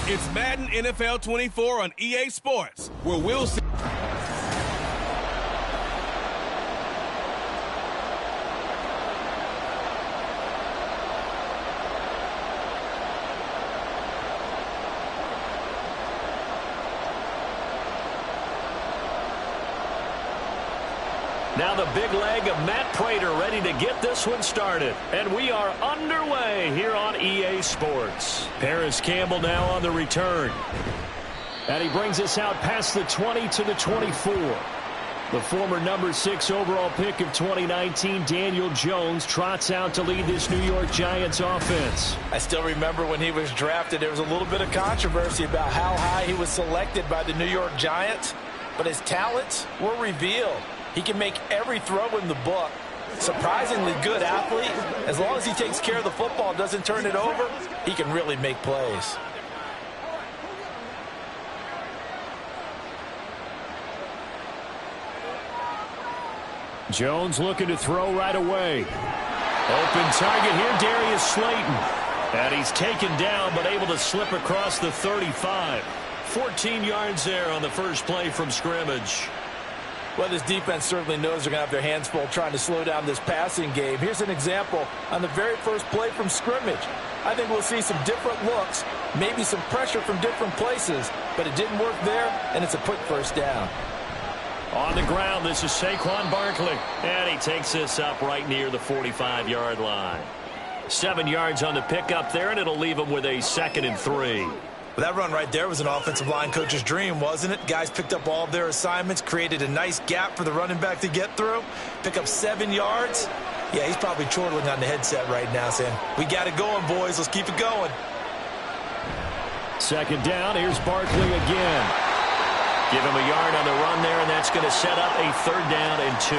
It's Madden NFL 24 on EA Sports, where we'll see. Now the big leg of Matt Prater ready to get this one started. And we are underway here on EA Sports. Paris Campbell now on the return. And he brings us out past the 20 to the 24. The former number 6 overall pick of 2019, Daniel Jones, trots out to lead this New York Giants offense. I still remember when he was drafted, there was a little bit of controversy about how high he was selected by the New York Giants. But his talents were revealed. He can make every throw in the book. Surprisingly good athlete. As long as he takes care of the football, doesn't turn it over, he can really make plays. Jones looking to throw right away. Open target here, Darius Slayton. And he's taken down, but able to slip across the 35. 14 yards there on the first play from scrimmage. Well, this defense certainly knows they're going to have their hands full trying to slow down this passing game. Here's an example on the very first play from scrimmage. I think we'll see some different looks, maybe some pressure from different places, but it didn't work there, and it's a quick first down. On the ground, this is Saquon Barkley, and he takes this up right near the 45-yard line. 7 yards on the pickup there, and it'll leave him with a 2nd and 3. Well, that run right there was an offensive line coach's dream, wasn't it? Guys picked up all of their assignments, created a nice gap for the running back to get through, pick up 7 yards. Yeah, he's probably chortling on the headset right now saying, we got it going, boys. Let's keep it going. 2nd down. Here's Barkley again. Give him a yard on the run there, and that's going to set up a 3rd down and 2.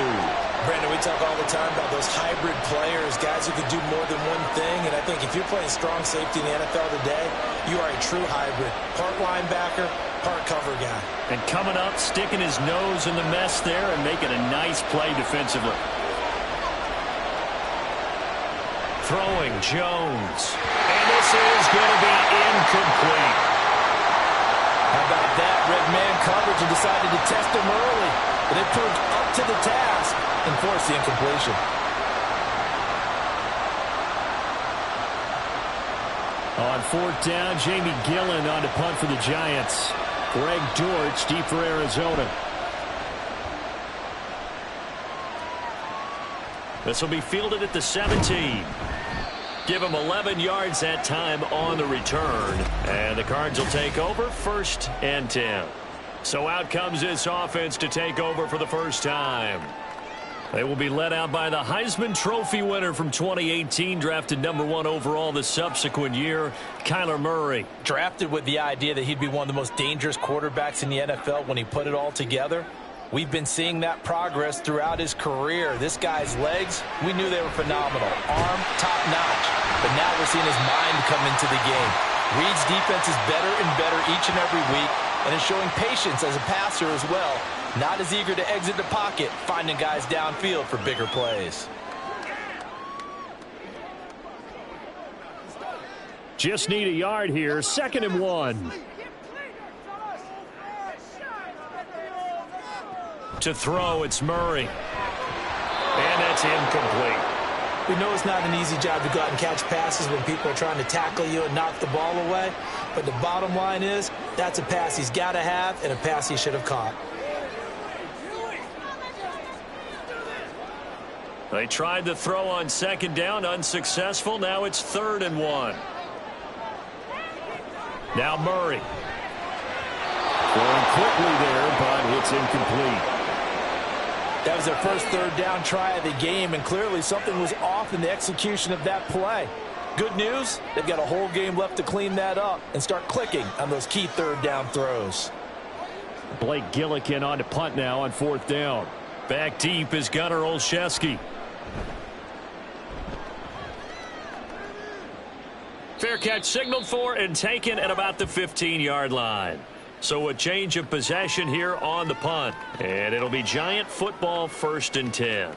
Brandon, we talk all the time about those hybrid players, guys who can do more than one thing. And I think if you're playing strong safety in the NFL today, you are a true hybrid. Part linebacker, part cover guy. And coming up, sticking his nose in the mess there and making a nice play defensively. Throwing Jones. And this is going to be incomplete. How about that? Red man coverage and decided to test him early. But it proved up to the task and forced the incompletion. On 4th down, Jamie Gillen on to punt for the Giants. Greg Dortch deep for Arizona. This will be fielded at the 17. Give him 11 yards that time on the return. And the Cards will take over 1st and 10. So out comes this offense to take over for the first time. They will be led out by the Heisman Trophy winner from 2018, drafted number 1 overall the subsequent year, Kyler Murray. Drafted with the idea that he'd be one of the most dangerous quarterbacks in the NFL when he put it all together. We've been seeing that progress throughout his career. This guy's legs, we knew they were phenomenal. Arm, top-notch. But now we're seeing his mind come into the game. Reed's defense is better and better each and every week, and is showing patience as a passer as well. Not as eager to exit the pocket, finding guys downfield for bigger plays. Just need a yard here. 2nd and 1. To throw, it's Murray. And that's incomplete. We know it's not an easy job to go out and catch passes when people are trying to tackle you and knock the ball away. But the bottom line is, that's a pass he's got to have and a pass he should have caught. They tried the throw on 2nd down, unsuccessful. Now it's 3rd and 1. Now Murray. Going quickly there, but it's incomplete. That was their first 3rd down try of the game, and clearly something was off in the execution of that play. Good news, they've got a whole game left to clean that up and start clicking on those key 3rd down throws. Blake Gillikin on to punt now on 4th down. Back deep is Gunnar Olszewski. Fair catch signaled for and taken at about the 15-yard line. So a change of possession here on the punt. And it'll be Giant football 1st and 10.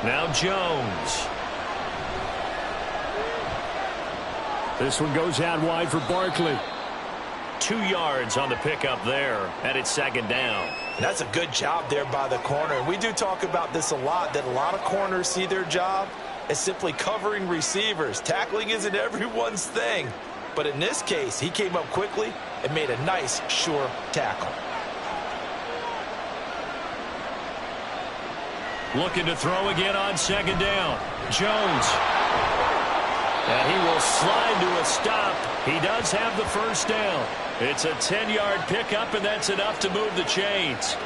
Now Jones. This one goes out wide for Barkley. 2 yards on the pickup there, and it's second down. And that's a good job there by the corner. And we do talk about this a lot, that a lot of corners see their job as simply covering receivers. Tackling isn't everyone's thing. But in this case, he came up quickly and made a nice, sure tackle. Looking to throw again on second down. Jones. And he will slide to a stop. He does have the first down. It's a 10-yard pickup, and that's enough to move the chains.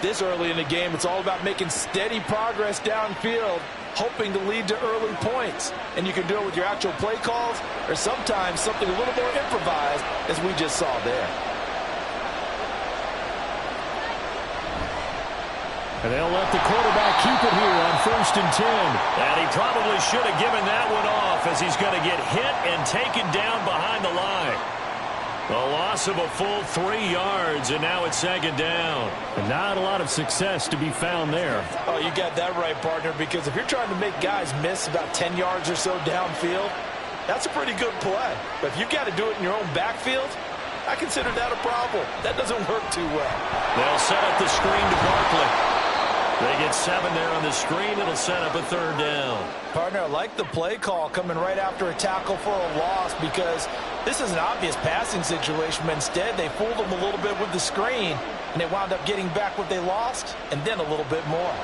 This early in the game, it's all about making steady progress downfield, hoping to lead to early points. And you can do it with your actual play calls or sometimes something a little more improvised, as we just saw there. And they'll let the quarterback keep it here on 1st and 10. And he probably should have given that one off, as he's going to get hit and taken down behind the line. A loss of a full 3 yards, and now it's second down. And not a lot of success to be found there. Oh, you got that right, partner, because if you're trying to make guys miss about 10 yards or so downfield, that's a pretty good play. But if you've got to do it in your own backfield, I consider that a problem. That doesn't work too well. They'll set up the screen to Barkley. They get 7 there on the screen. It'll set up a 3rd down. Partner, I like the play call coming right after a tackle for a loss, because this is an obvious passing situation, but instead they fooled them a little bit with the screen, and they wound up getting back what they lost, and then a little bit more.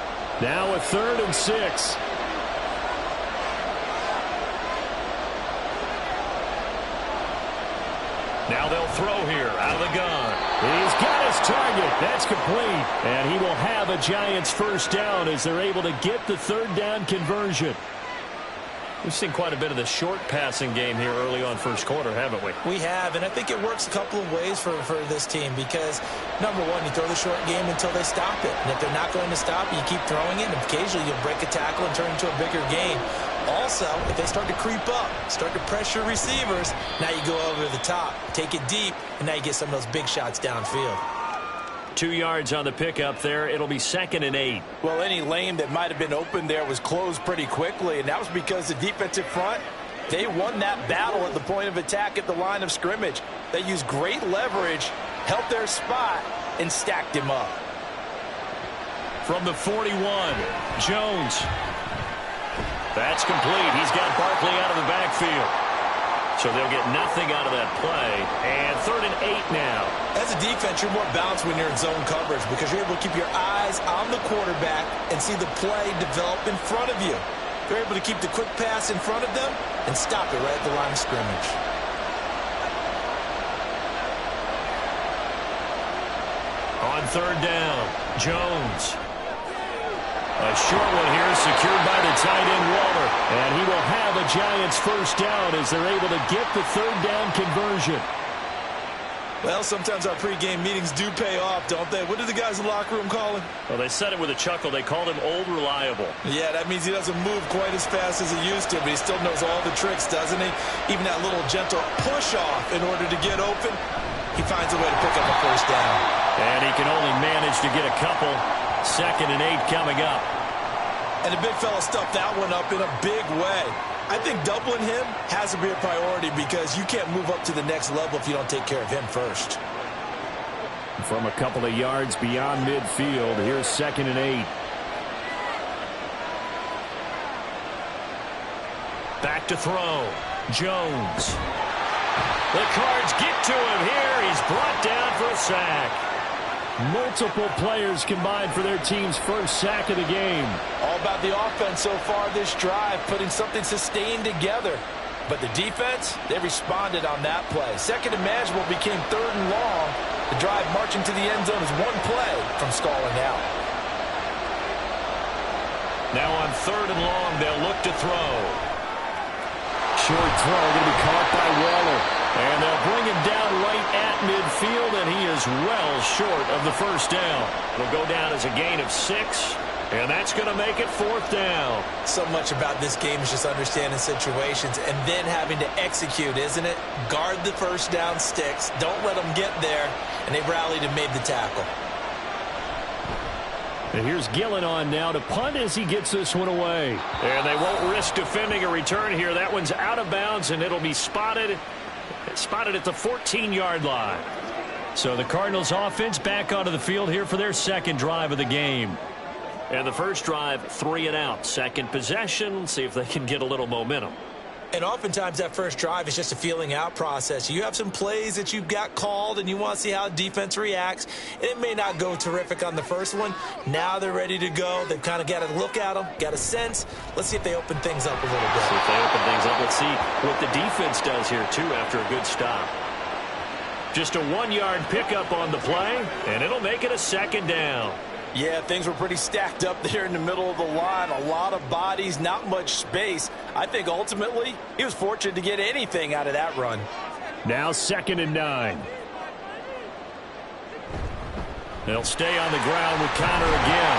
Now a 3rd and 6. Now they'll throw here out of the gun. He's got his target. That's complete. And he will have a Giants first down as they're able to get the 3rd down conversion. We've seen quite a bit of the short passing game here early on first quarter, haven't we? We have, and I think it works a couple of ways for this team, because, number one, you throw the short game until they stop it. And if they're not going to stop it, you keep throwing it, and occasionally you'll break a tackle and turn it into a bigger game. Also, if they start to creep up, start to pressure receivers, now you go over the top, take it deep, and now you get some of those big shots downfield. 2 yards on the pickup there. It'll be 2nd and 8. Well, any lane that might have been open there was closed pretty quickly, and that was because the defensive front, they won that battle at the point of attack at the line of scrimmage. They used great leverage, held their spot, and stacked him up. From the 41, Jones. That's complete. He's got Barkley out of the backfield. So they'll get nothing out of that play. And 3rd and 8 now. As a defense, you're more balanced when you're in zone coverage, because you're able to keep your eyes on the quarterback and see the play develop in front of you. They're able to keep the quick pass in front of them and stop it right at the line of scrimmage. On 3rd down, Jones. A short one here, secured by the tight end Waller. And he will have a Giants first down as they're able to get the 3rd down conversion. Well, sometimes our pregame meetings do pay off, don't they? What do the guys in the locker room call him? Well, they said it with a chuckle. They called him Old Reliable. Yeah, that means he doesn't move quite as fast as he used to, but he still knows all the tricks, doesn't he? Even that little gentle push-off in order to get open, he finds a way to pick up a first down. And he can only manage to get a couple. 2nd and 8 coming up. And the big fella stuffed that one up in a big way. I think doubling him has to be a priority, because you can't move up to the next level if you don't take care of him first. From a couple of yards beyond midfield, here's 2nd and 8. Back to throw. Jones. The Cards get to him here. He's brought down for a sack. Multiple players combined for their team's first sack of the game. All about the offense so far this drive, putting something sustained together. But the defense, they responded on that play. 2nd and manageable became 3rd and long. The drive marching to the end zone is one play from stalling out. Now on 3rd and long, they'll look to throw. Short throw going to be caught by Waller. And they'll bring him down right at midfield, and he is well short of the first down. It'll go down as a gain of 6, and that's going to make it 4th down. So much about this game is just understanding situations and then having to execute, isn't it? Guard the first down sticks. Don't let them get there, and they rallied and made the tackle. And here's Gillen on now to punt as he gets this one away. And they won't risk defending a return here. That one's out of bounds, and it'll be spotted at the 14-yard line. So the Cardinals offense back onto the field here for their second drive of the game. And the first drive, 3 and out. Second possession, see if they can get a little momentum. And oftentimes that first drive is just a feeling out process. You have some plays that you've got called and you want to see how defense reacts. And it may not go terrific on the first one. Now they're ready to go. They've kind of got to look at them, got a sense. Let's see if they open things up a little bit. See if they open things up. Let's see what the defense does here, too, after a good stop. Just a 1-yard pickup on the play, and it'll make it a second down. Yeah, things were pretty stacked up there in the middle of the line. A lot of bodies, not much space. I think ultimately he was fortunate to get anything out of that run. Now 2nd and 9. They'll stay on the ground with Connor again.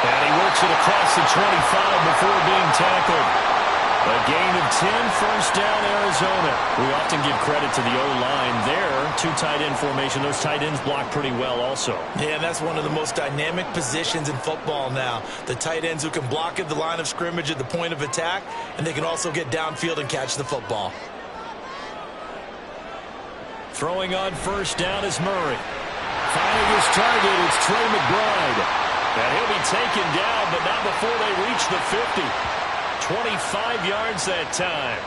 And he works it across the 25 before being tackled. A gain of 10, first down, Arizona. We often give credit to the O-line there. 2 tight end formation. Those tight ends block pretty well also. Yeah, and that's one of the most dynamic positions in football now. The tight ends who can block at the line of scrimmage at the point of attack, and they can also get downfield and catch the football. Throwing on first down is Murray. Finding his target, it's Trey McBride. And he'll be taken down, but not before they reach the 50. 25 yards that time.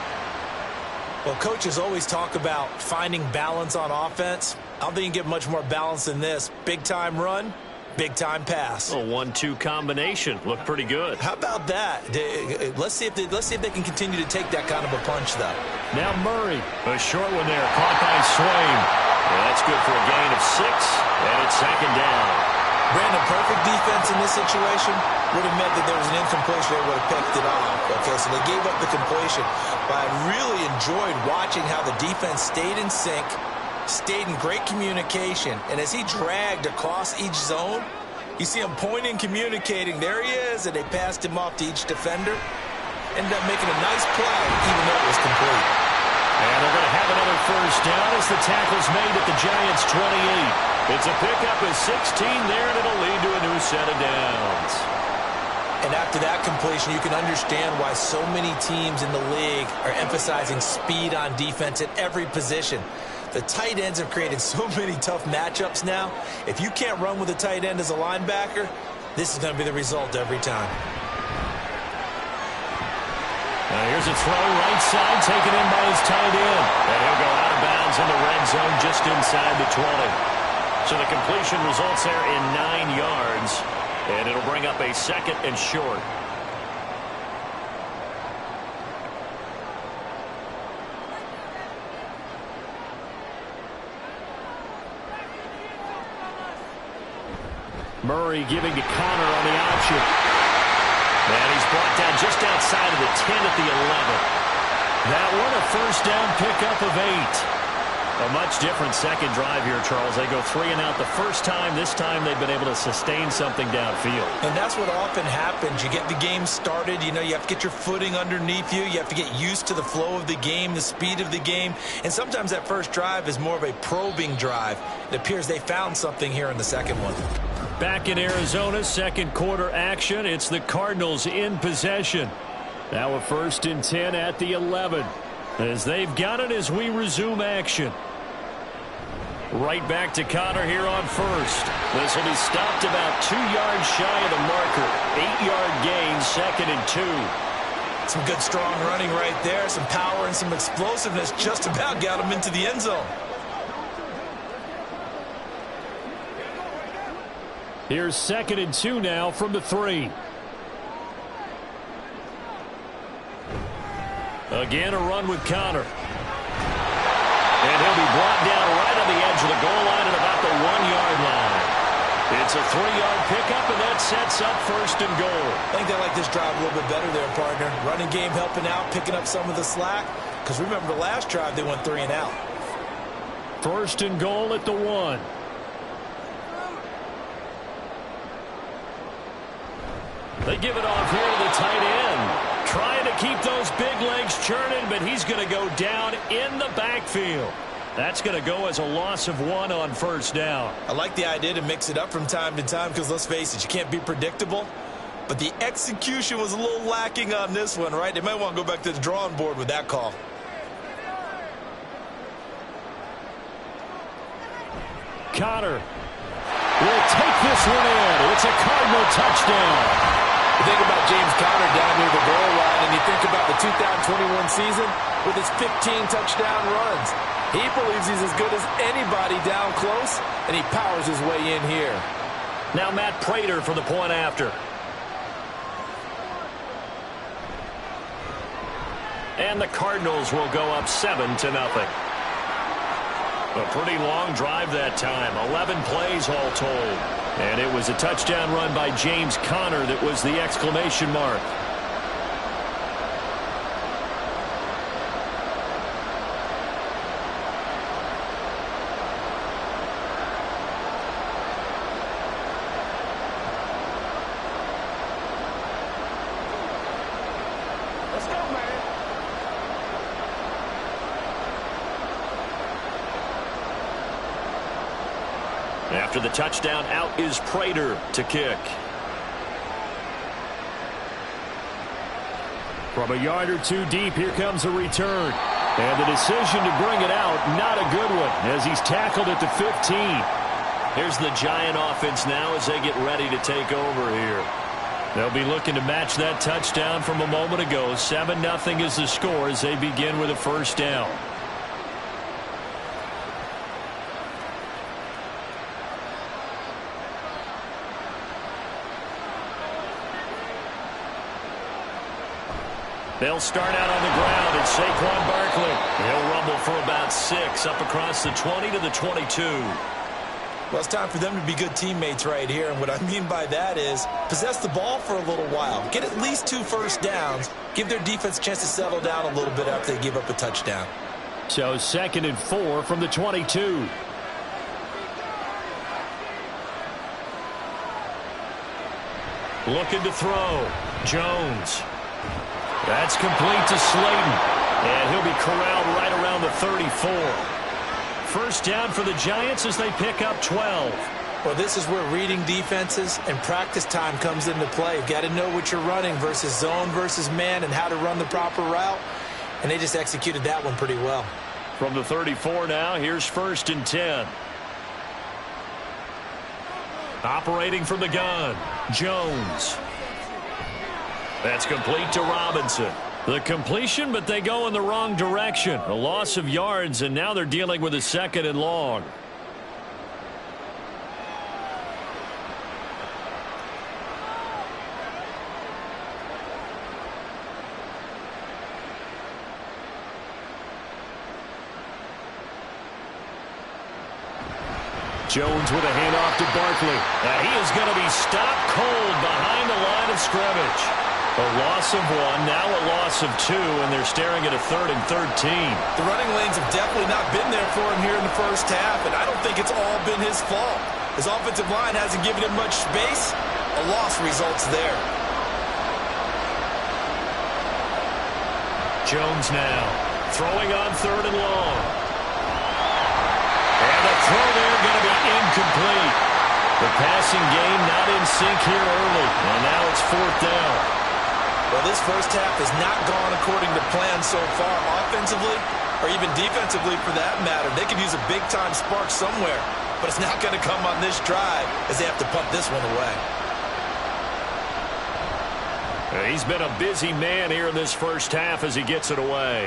Well, coaches always talk about finding balance on offense. I don't think you can get much more balance than this. Big-time run, big-time pass. A 1-2 combination. Looked pretty good. How about that? Let's see if they can continue to take that kind of a punch, though. Now Murray. A short one there. Caught by Swain. Yeah, that's good for a gain of 6, and it's second down. Brandon, perfect defense in this situation would have meant that there was an incompletion. They would have picked it off. Okay, so they gave up the completion. But I really enjoyed watching how the defense stayed in sync, stayed in great communication. And as he dragged across each zone, you see him pointing, communicating. There he is, and they passed him off to each defender. Ended up making a nice play, even though it was complete. And they're going to have another first down as the tackle's made at the Giants' 28. It's a pickup of 16 there, and it'll lead to a new set of downs. And after that completion, you can understand why so many teams in the league are emphasizing speed on defense at every position. The tight ends have created so many tough matchups now. If you can't run with a tight end as a linebacker, this is going to be the result every time. Now here's a throw right side, taken in by his tight end. And he'll go out of bounds in the red zone just inside the 20. So the completion results there in 9 yards. And it'll bring up a 2nd and short. Murray giving to Connor on the option. And he's brought down just outside of the 10 at the 11. That one a first down pickup of 8. A much different second drive here, Charles. They go 3 and out the first time. This time they've been able to sustain something downfield. And that's what often happens. You get the game started. You know, you have to get your footing underneath you. You have to get used to the flow of the game, the speed of the game. And sometimes that first drive is more of a probing drive. It appears they found something here in the second one. Back in Arizona, second quarter action. It's the Cardinals in possession. Now a 1st and 10 at the 11. As they've got it as we resume action. Right back to Connor here on first. This will be stopped about 2 yards shy of the marker. 8-yard gain, 2nd and 2. Some good strong running right there. Some power and some explosiveness just about got him into the end zone. Here's 2nd and 2 now from the 3. Again, a run with Connor. And he'll be brought down right on the edge of the goal line at about the 1-yard line. It's a 3-yard pickup, and that sets up 1st and goal. I think they like this drive a little bit better there, partner. Running game helping out, picking up some of the slack. Because remember, the last drive they went 3 and out. 1st and goal at the 1. They give it off here to the tight end. Trying to keep those big legs churning, but he's going to go down in the backfield. That's going to go as a loss of 1 on first down. I like the idea to mix it up from time to time because, let's face it, you can't be predictable. But the execution was a little lacking on this one, right? They might want to go back to the drawing board with that call. Connor will take this one in. It's a Cardinal touchdown. You think about James Conner down near the goal line, and you think about the 2021 season with his 15 touchdown runs. He believes he's as good as anybody down close, and he powers his way in here. Now Matt Prater for the point after. And the Cardinals will go up 7-0. A pretty long drive that time. 11 plays all told. And it was a touchdown run by James Conner that was the exclamation mark. After the touchdown, out is Prater to kick. From a yard or two deep, here comes a return. And the decision to bring it out, not a good one, as he's tackled at the 15. Here's the Giant offense now as they get ready to take over here. They'll be looking to match that touchdown from a moment ago. 7-0 is the score as they begin with a first down. They'll start out on the ground, and Saquon Barkley. He'll rumble for about 6 up across the 20 to the 22. Well, it's time for them to be good teammates right here, and what I mean by that is possess the ball for a little while. Get at least 2 first downs. Give their defense a chance to settle down a little bit after they give up a touchdown. So 2nd and 4 from the 22. Looking to throw. Jones. That's complete to Slayton. And he'll be corralled right around the 34. First down for the Giants as they pick up 12. Well, this is where reading defenses and practice time comes into play. You've got to know what you're running versus zone versus man and how to run the proper route. And they just executed that one pretty well. From the 34 now, here's 1st and 10. Operating from the gun, Jones. That's complete to Robinson. The completion, but they go in the wrong direction. A loss of yards, and now they're dealing with a 2nd and long. Jones with a handoff to Barkley. And he is going to be stopped cold behind the line of scrimmage. A loss of 1, now a loss of 2, and they're staring at a 3rd and 13. The running lanes have definitely not been there for him here in the first half, and I don't think it's all been his fault. His offensive line hasn't given him much space. A loss results there. Jones now throwing on 3rd and long. And the throw there going to be incomplete. The passing game not in sync here early, and now it's 4th down. Well, this first half has not gone according to plan so far, offensively or even defensively for that matter. They could use a big-time spark somewhere, but it's not going to come on this drive as they have to punt this one away. He's been a busy man here in this first half as he gets it away.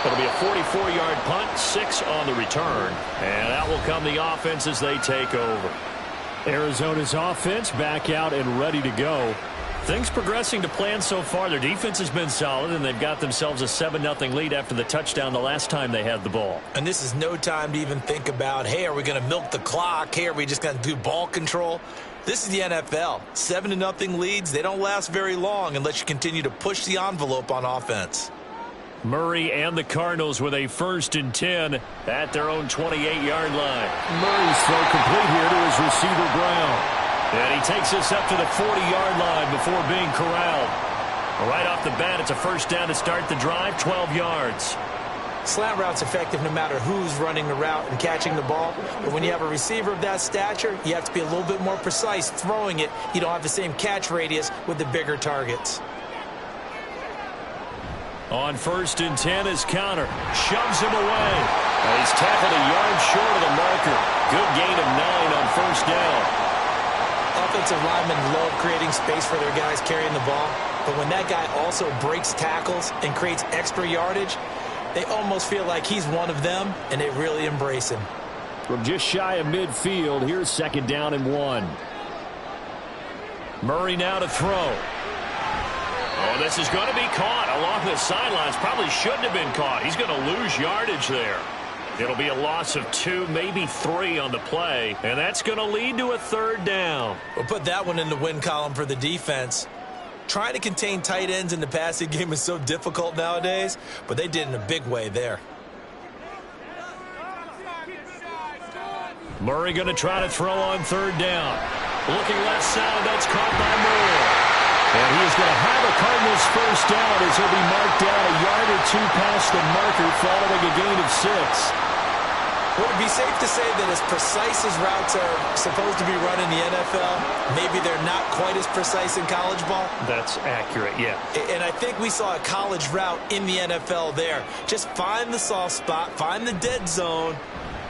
It'll be a 44-yard punt, 6 on the return, and out will come the offense as they take over. Arizona's offense back out and ready to go. Things progressing to plan so far. Their defense has been solid, and they've got themselves a 7-0 lead after the touchdown the last time they had the ball. And this is no time to even think about, hey, are we going to milk the clock? Hey, are we just going to do ball control? This is the NFL. 7-0 leads, they don't last very long unless you continue to push the envelope on offense. Murray and the Cardinals with a 1st and 10 at their own 28-yard line. Murray's throw complete here to his receiver, Brown. And he takes us up to the 40-yard line before being corralled. Right off the bat, it's a first down to start the drive, 12 yards. Slant route's effective no matter who's running the route and catching the ball. But when you have a receiver of that stature, you have to be a little bit more precise throwing it. You don't have the same catch radius with the bigger targets. On 1st and 10 is Conner. Shoves him away. And he's tackled a yard short of the marker. Good gain of 9 on 1st down. Offensive linemen love creating space for their guys carrying the ball. But when that guy also breaks tackles and creates extra yardage, they almost feel like he's one of them, and they really embrace him. From just shy of midfield, here's 2nd down and 1. Murray now to throw. Oh, this is going to be caught along the sidelines. Probably shouldn't have been caught. He's going to lose yardage there. It'll be a loss of 2, maybe 3 on the play, and that's going to lead to a 3rd down. We'll put that one in the win column for the defense. Trying to contain tight ends in the passing game is so difficult nowadays, but they did in a big way there. Murray going to try to throw on 3rd down. Looking left side, that's caught by Moore. And he is going to have a Cardinals 1st down as he'll be marked down a yard or 2 past the marker following a gain of 6. Would it be safe to say that as precise as routes are supposed to be run in the NFL, maybe they're not quite as precise in college ball? That's accurate, yeah. And I think we saw a college route in the NFL there. Just find the soft spot, find the dead zone,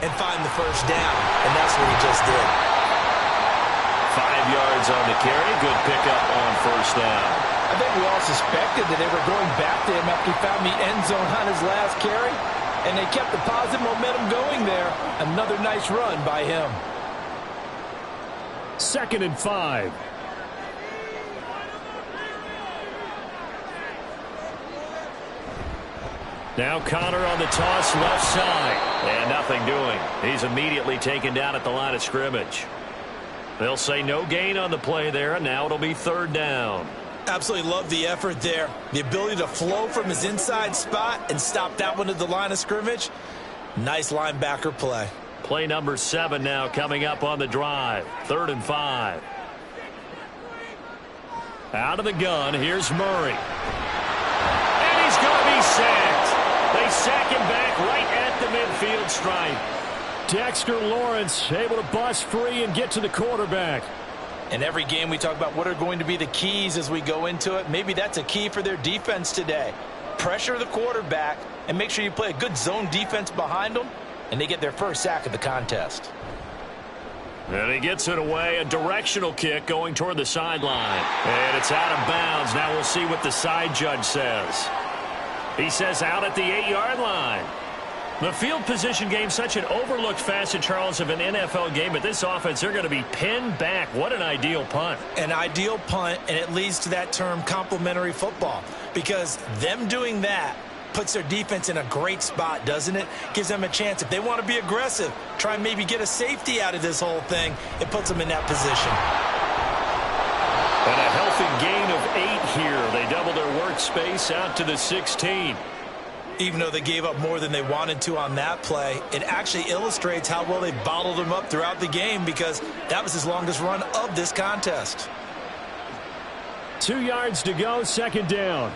and find the 1st down. And that's what he just did. 5 yards on the carry. Good pickup on 1st down. I think we all suspected that they were going back to him after he found the end zone on his last carry. And they kept the positive momentum going there. Another nice run by him. 2nd and 5. Now Conner on the toss left side. And nothing doing. He's immediately taken down at the line of scrimmage. They'll say no gain on the play there, and now it'll be 3rd down. Absolutely love the effort there. The ability to flow from his inside spot and stop that one at the line of scrimmage. Nice linebacker play. Play number 7 now coming up on the drive. 3rd and 5. Out of the gun, here's Murray. And he's going to be sacked. They sack him back right at the midfield stripe. Dexter Lawrence able to bust free and get to the quarterback. In every game we talk about what are going to be the keys as we go into it. Maybe that's a key for their defense today. Pressure the quarterback and make sure you play a good zone defense behind them, and they get their 1st sack of the contest. And he gets it away. A directional kick going toward the sideline. And it's out of bounds. Now we'll see what the side judge says. He says out at the 8-yard line. The field position game, such an overlooked facet, Charles, of an NFL game. But this offense, they're going to be pinned back. What an ideal punt. An ideal punt, and it leads to that term complementary football. Because them doing that puts their defense in a great spot, doesn't it? Gives them a chance. If they want to be aggressive, try and maybe get a safety out of this whole thing, it puts them in that position. And a healthy gain of 8 here. They double their workspace out to the 16. Even though they gave up more than they wanted to on that play, it actually illustrates how well they bottled them up throughout the game, because that was his longest run of this contest. 2 yards to go, 2nd down.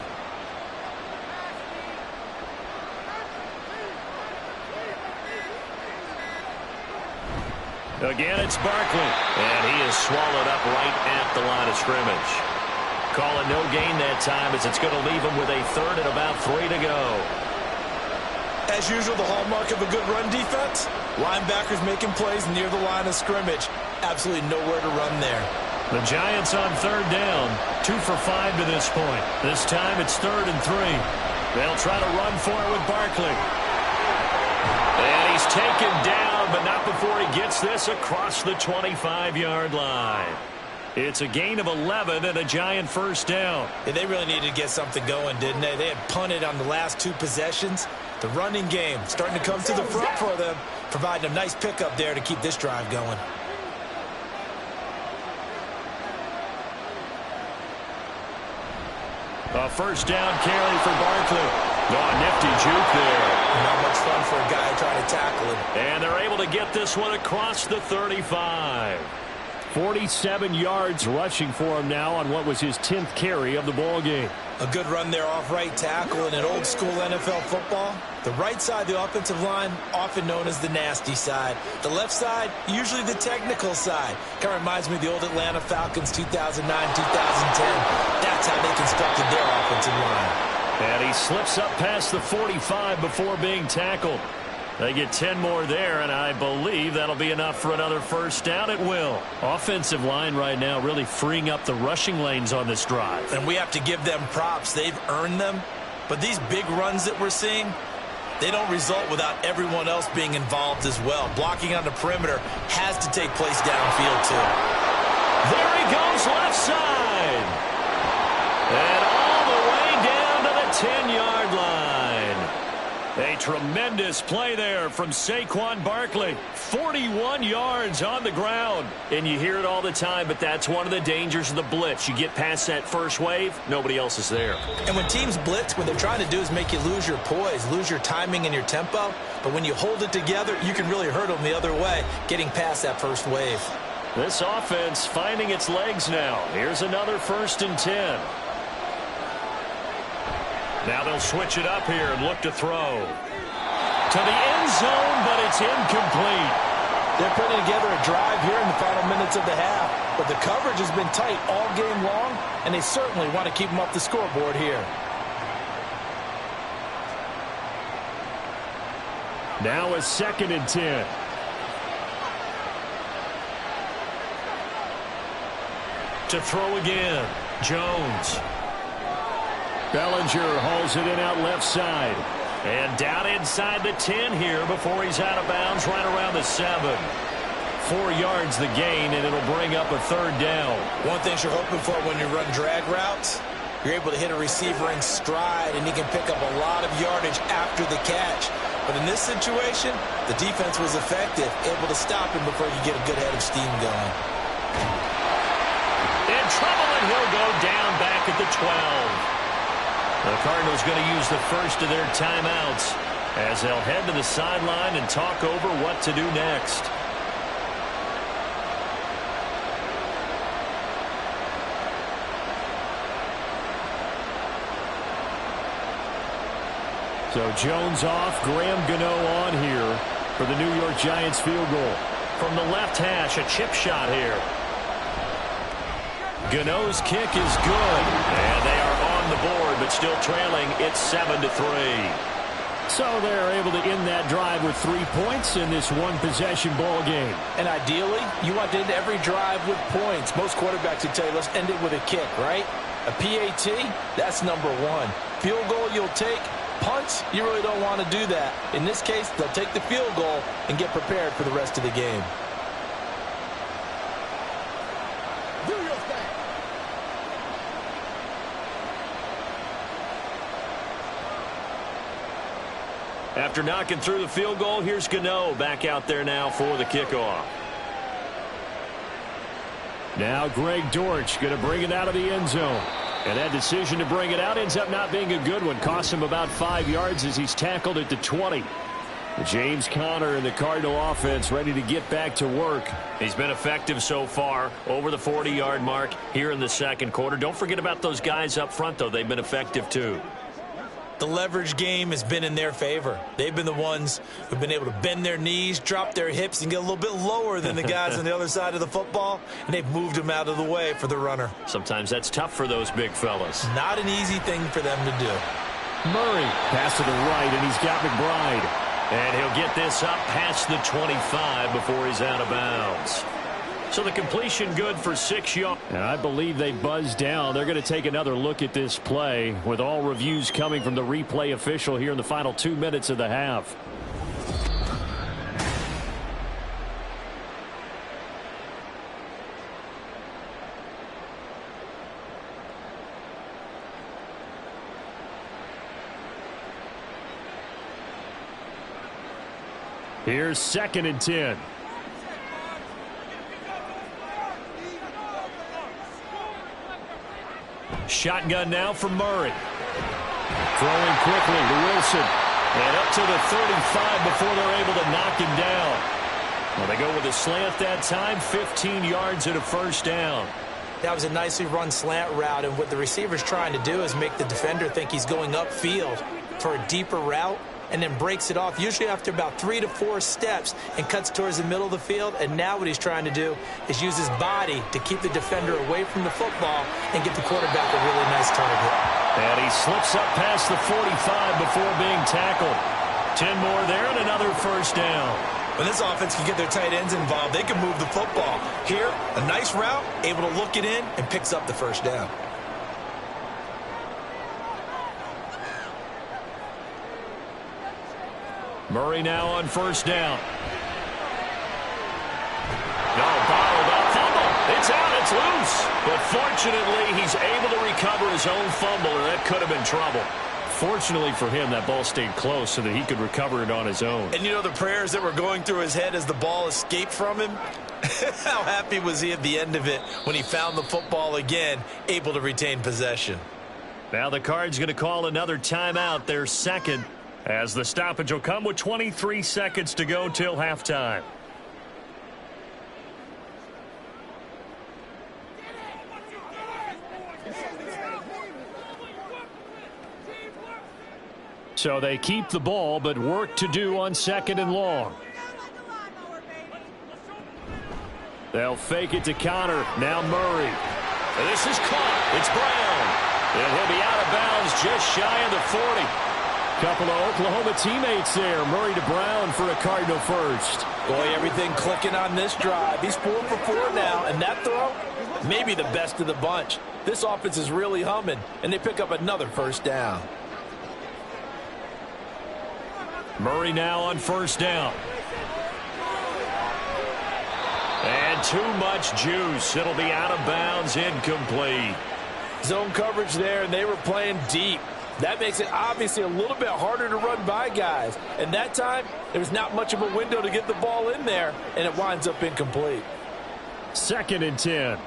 Again, it's Barkley. And he is swallowed up right at the line of scrimmage. Call it no gain that time, as it's going to leave him with a 3rd and about 3 to go. As usual, the hallmark of a good run defense, linebackers making plays near the line of scrimmage. Absolutely nowhere to run there. The Giants on 3rd down, 2 for 5 to this point. This time it's 3rd and 3. They'll try to run for it with Barkley. And he's taken down, but not before he gets this across the 25-yard line. It's a gain of 11 and a Giant 1st down. Yeah, they really needed to get something going, didn't they? They had punted on the last 2 possessions. The running game starting to come to the front for them, providing a nice pickup there to keep this drive going. A 1st down carry for Barkley. Oh, nifty juke there. Not much fun for a guy trying to tackle him. And they're able to get this one across the 35. 47 yards rushing for him now on what was his 10th carry of the ball game. A good run there off right tackle. In an old school NFL football, The right side, the offensive line, often known as the nasty side. The left side, usually the technical side. Kind of reminds me of the old Atlanta Falcons 2009, 2010. That's how they constructed their offensive line. And he slips up past the 45 before being tackled. They get 10 more there, and I believe that'll be enough for another first down. It will. Offensive line right now really freeing up the rushing lanes on this drive. And we have to give them props. They've earned them. But these big runs that we're seeing, they don't result without everyone else being involved as well. Blocking on the perimeter has to take place downfield, too. There he goes, left side. And all the way down to the 10-yard line. A tremendous play there from Saquon Barkley. 41 yards on the ground. And you hear it all the time, but that's one of the dangers of the blitz. You get past that first wave, nobody else is there. And when teams blitz, what they're trying to do is make you lose your poise, lose your timing and your tempo. But when you hold it together, you can really hurt them the other way, getting past that first wave. This offense finding its legs now. Here's another 1st and 10. Now they'll switch it up here and look to throw. To the end zone, but it's incomplete. They're putting together a drive here in the final minutes of the half. But the coverage has been tight all game long, and they certainly want to keep them off the scoreboard here. Now a 2nd and 10. To throw again, Jones. Bellinger hauls it in out left side. And down inside the 10 here before he's out of bounds right around the 7. 4 yards the gain, and it'll bring up a 3rd down. One thing you're hoping for when you run drag routes, you're able to hit a receiver in stride, and he can pick up a lot of yardage after the catch. But in this situation, the defense was effective, able to stop him before you get a good head of steam going. In trouble, and he'll go down back at the 12. The Cardinals going to use the first of their timeouts as they'll head to the sideline and talk over what to do next. So Jones off, Graham Gano on here for the New York Giants field goal. From the left hash, a chip shot here. Gano's kick is good, and they are on the board, but still trailing. It's 7-3. So they're able to end that drive with 3 points in this one-possession ball game. And ideally, you want to end every drive with points. Most quarterbacks would tell you, let's end it with a kick, right? A PAT, that's number 1. Field goal you'll take. Punts, you really don't want to do that. In this case, they'll take the field goal and get prepared for the rest of the game. After knocking through the field goal, here's Gano back out there now for the kickoff. Now Greg Dortch going to bring it out of the end zone. And that decision to bring it out ends up not being a good one. Costs him about 5 yards as he's tackled at the 20. James Conner and the Cardinal offense ready to get back to work. He's been effective so far, over the 40-yard mark here in the second quarter. Don't forget about those guys up front, though. They've been effective, too. The leverage game has been in their favor. They've been the ones who've been able to bend their knees, drop their hips, and get a little bit lower than the guys on the other side of the football, and they've moved them out of the way for the runner. Sometimes that's tough for those big fellas. Not an easy thing for them to do. Murray, pass to the right, and he's got McBride. And he'll get this up past the 25 before he's out of bounds. So the completion good for 6 yards. And I believe they buzzed down. They're going to take another look at this play with all reviews coming from the replay official here in the final 2 minutes of the half. Here's 2nd and 10. Shotgun now for Murray. Throwing quickly to Wilson. And up to the 35 before they're able to knock him down. Well, they go with a slant that time, 15 yards and a first down. That was a nicely run slant route, and what the receiver's trying to do is make the defender think he's going upfield for a deeper route. and then breaks it off, usually after about 3 to 4 steps, and cuts towards the middle of the field. And now what he's trying to do is use his body to keep the defender away from the football and get the quarterback a really nice target. And he slips up past the 45 before being tackled. 10 more there and another first down. When this offense can get their tight ends involved, they can move the football. Here, a nice route, able to look it in, and picks up the first down. Murray now on first down. No, bottled up fumble. It's out, it's loose. But fortunately, he's able to recover his own fumble, and that could have been trouble. Fortunately for him, that ball stayed close so that he could recover it on his own. And you know the prayers that were going through his head as the ball escaped from him? How happy was he at the end of it when he found the football again, able to retain possession? Now the Cards going to call another timeout, their second, as the stoppage will come with 23 seconds to go till halftime. So they keep the ball, but work to do on second and long. They'll fake it to Connor. Now Murray. And this is caught. It's Brown. And he'll be out of bounds just shy of the 40. Couple of Oklahoma teammates there. Murray to Brown for a Cardinal first. Boy, everything clicking on this drive. He's 4 for 4 now, and that throw, maybe the best of the bunch. This offense is really humming, and they pick up another first down. Murray now on first down. And too much juice. It'll be out of bounds, incomplete. Zone coverage there, and they were playing deep. That makes it obviously a little bit harder to run by guys. And that time, there was not much of a window to get the ball in there, and it winds up incomplete. 2nd and 10.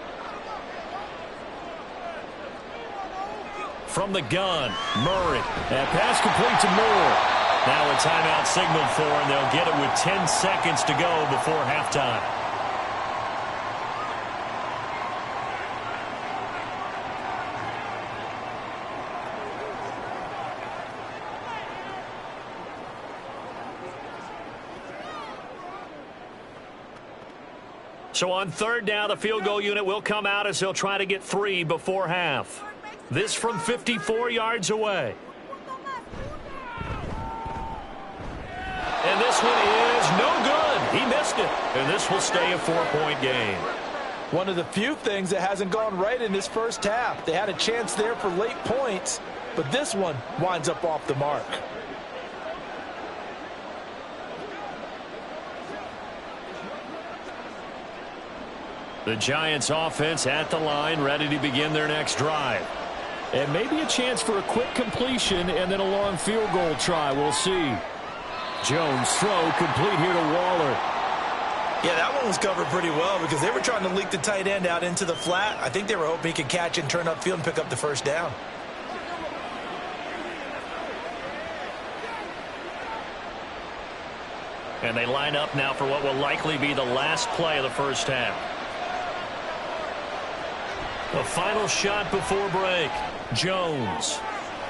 From the gun, Murray. That pass complete to Moore. Now a timeout signaled for, and they'll get it with 10 seconds to go before halftime. So on third down, the field goal unit will come out as they'll try to get 3 before half. This from 54 yards away. And this one is no good. He missed it. And this will stay a 4-point game. One of the few things that hasn't gone right in this first half. They had a chance there for late points, but this one winds up off the mark. The Giants offense at the line, ready to begin their next drive. And maybe a chance for a quick completion and then a long field goal try. We'll see. Jones throw complete here to Waller. Yeah, that one was covered pretty well because they were trying to leak the tight end out into the flat. I think they were hoping he could catch and turn upfield and pick up the first down. And they line up now for what will likely be the last play of the first half. The final shot before break. Jones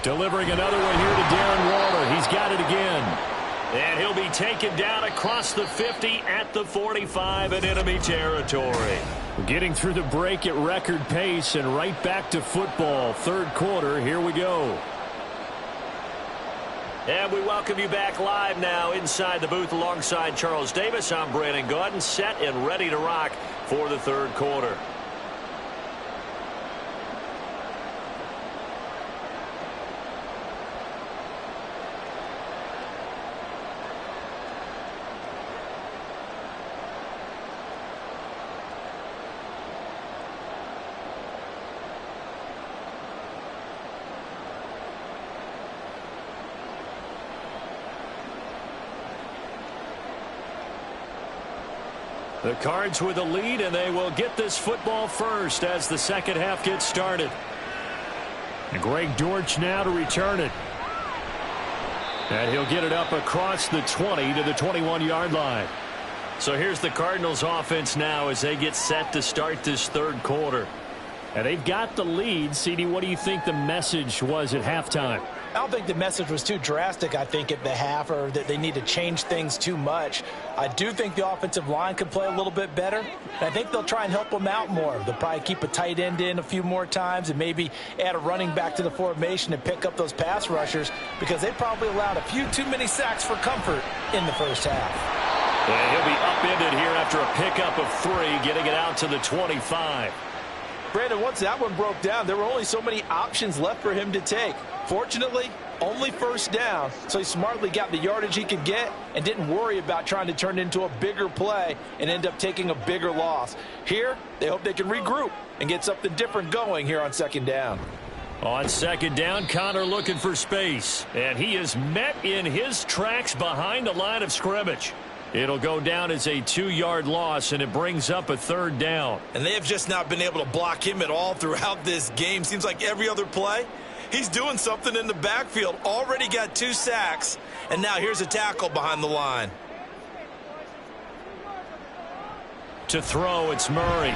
delivering another one here to Darren Waller. He's got it again. And he'll be taken down across the 50 at the 45 in enemy territory. Getting through the break at record pace and right back to football. Third quarter, here we go. And we welcome you back live now inside the booth alongside Charles Davis. I'm Brandon Gaudin, set and ready to rock for the third quarter. The Cards with a lead, and they will get this football first as the second half gets started. And Greg Dortch now to return it. And he'll get it up across the 20 to the 21-yard line. So here's the Cardinals offense now as they get set to start this third quarter. And they've got the lead. CD, what do you think the message was at halftime? I don't think the message was too drastic, I think, at the half, or that they need to change things too much. I do think the offensive line could play a little bit better. And I think they'll try and help them out more. They'll probably keep a tight end in a few more times and maybe add a running back to the formation and pick up those pass rushers, because they probably allowed a few too many sacks for comfort in the first half. And he'll be upended here after a pickup of 3, getting it out to the 25. Brandon, once that one broke down, there were only so many options left for him to take. Fortunately, only first down, so he smartly got the yardage he could get and didn't worry about trying to turn it into a bigger play and end up taking a bigger loss. Here, they hope they can regroup and get something different going here on second down. On second down, Connor looking for space, and he is met in his tracks behind the line of scrimmage. It'll go down as a 2-yard loss, and it brings up a third down. And they have just not been able to block him at all throughout this game. Seems like every other play, he's doing something in the backfield. Already got 2 sacks, and now here's a tackle behind the line. To throw, it's Murray.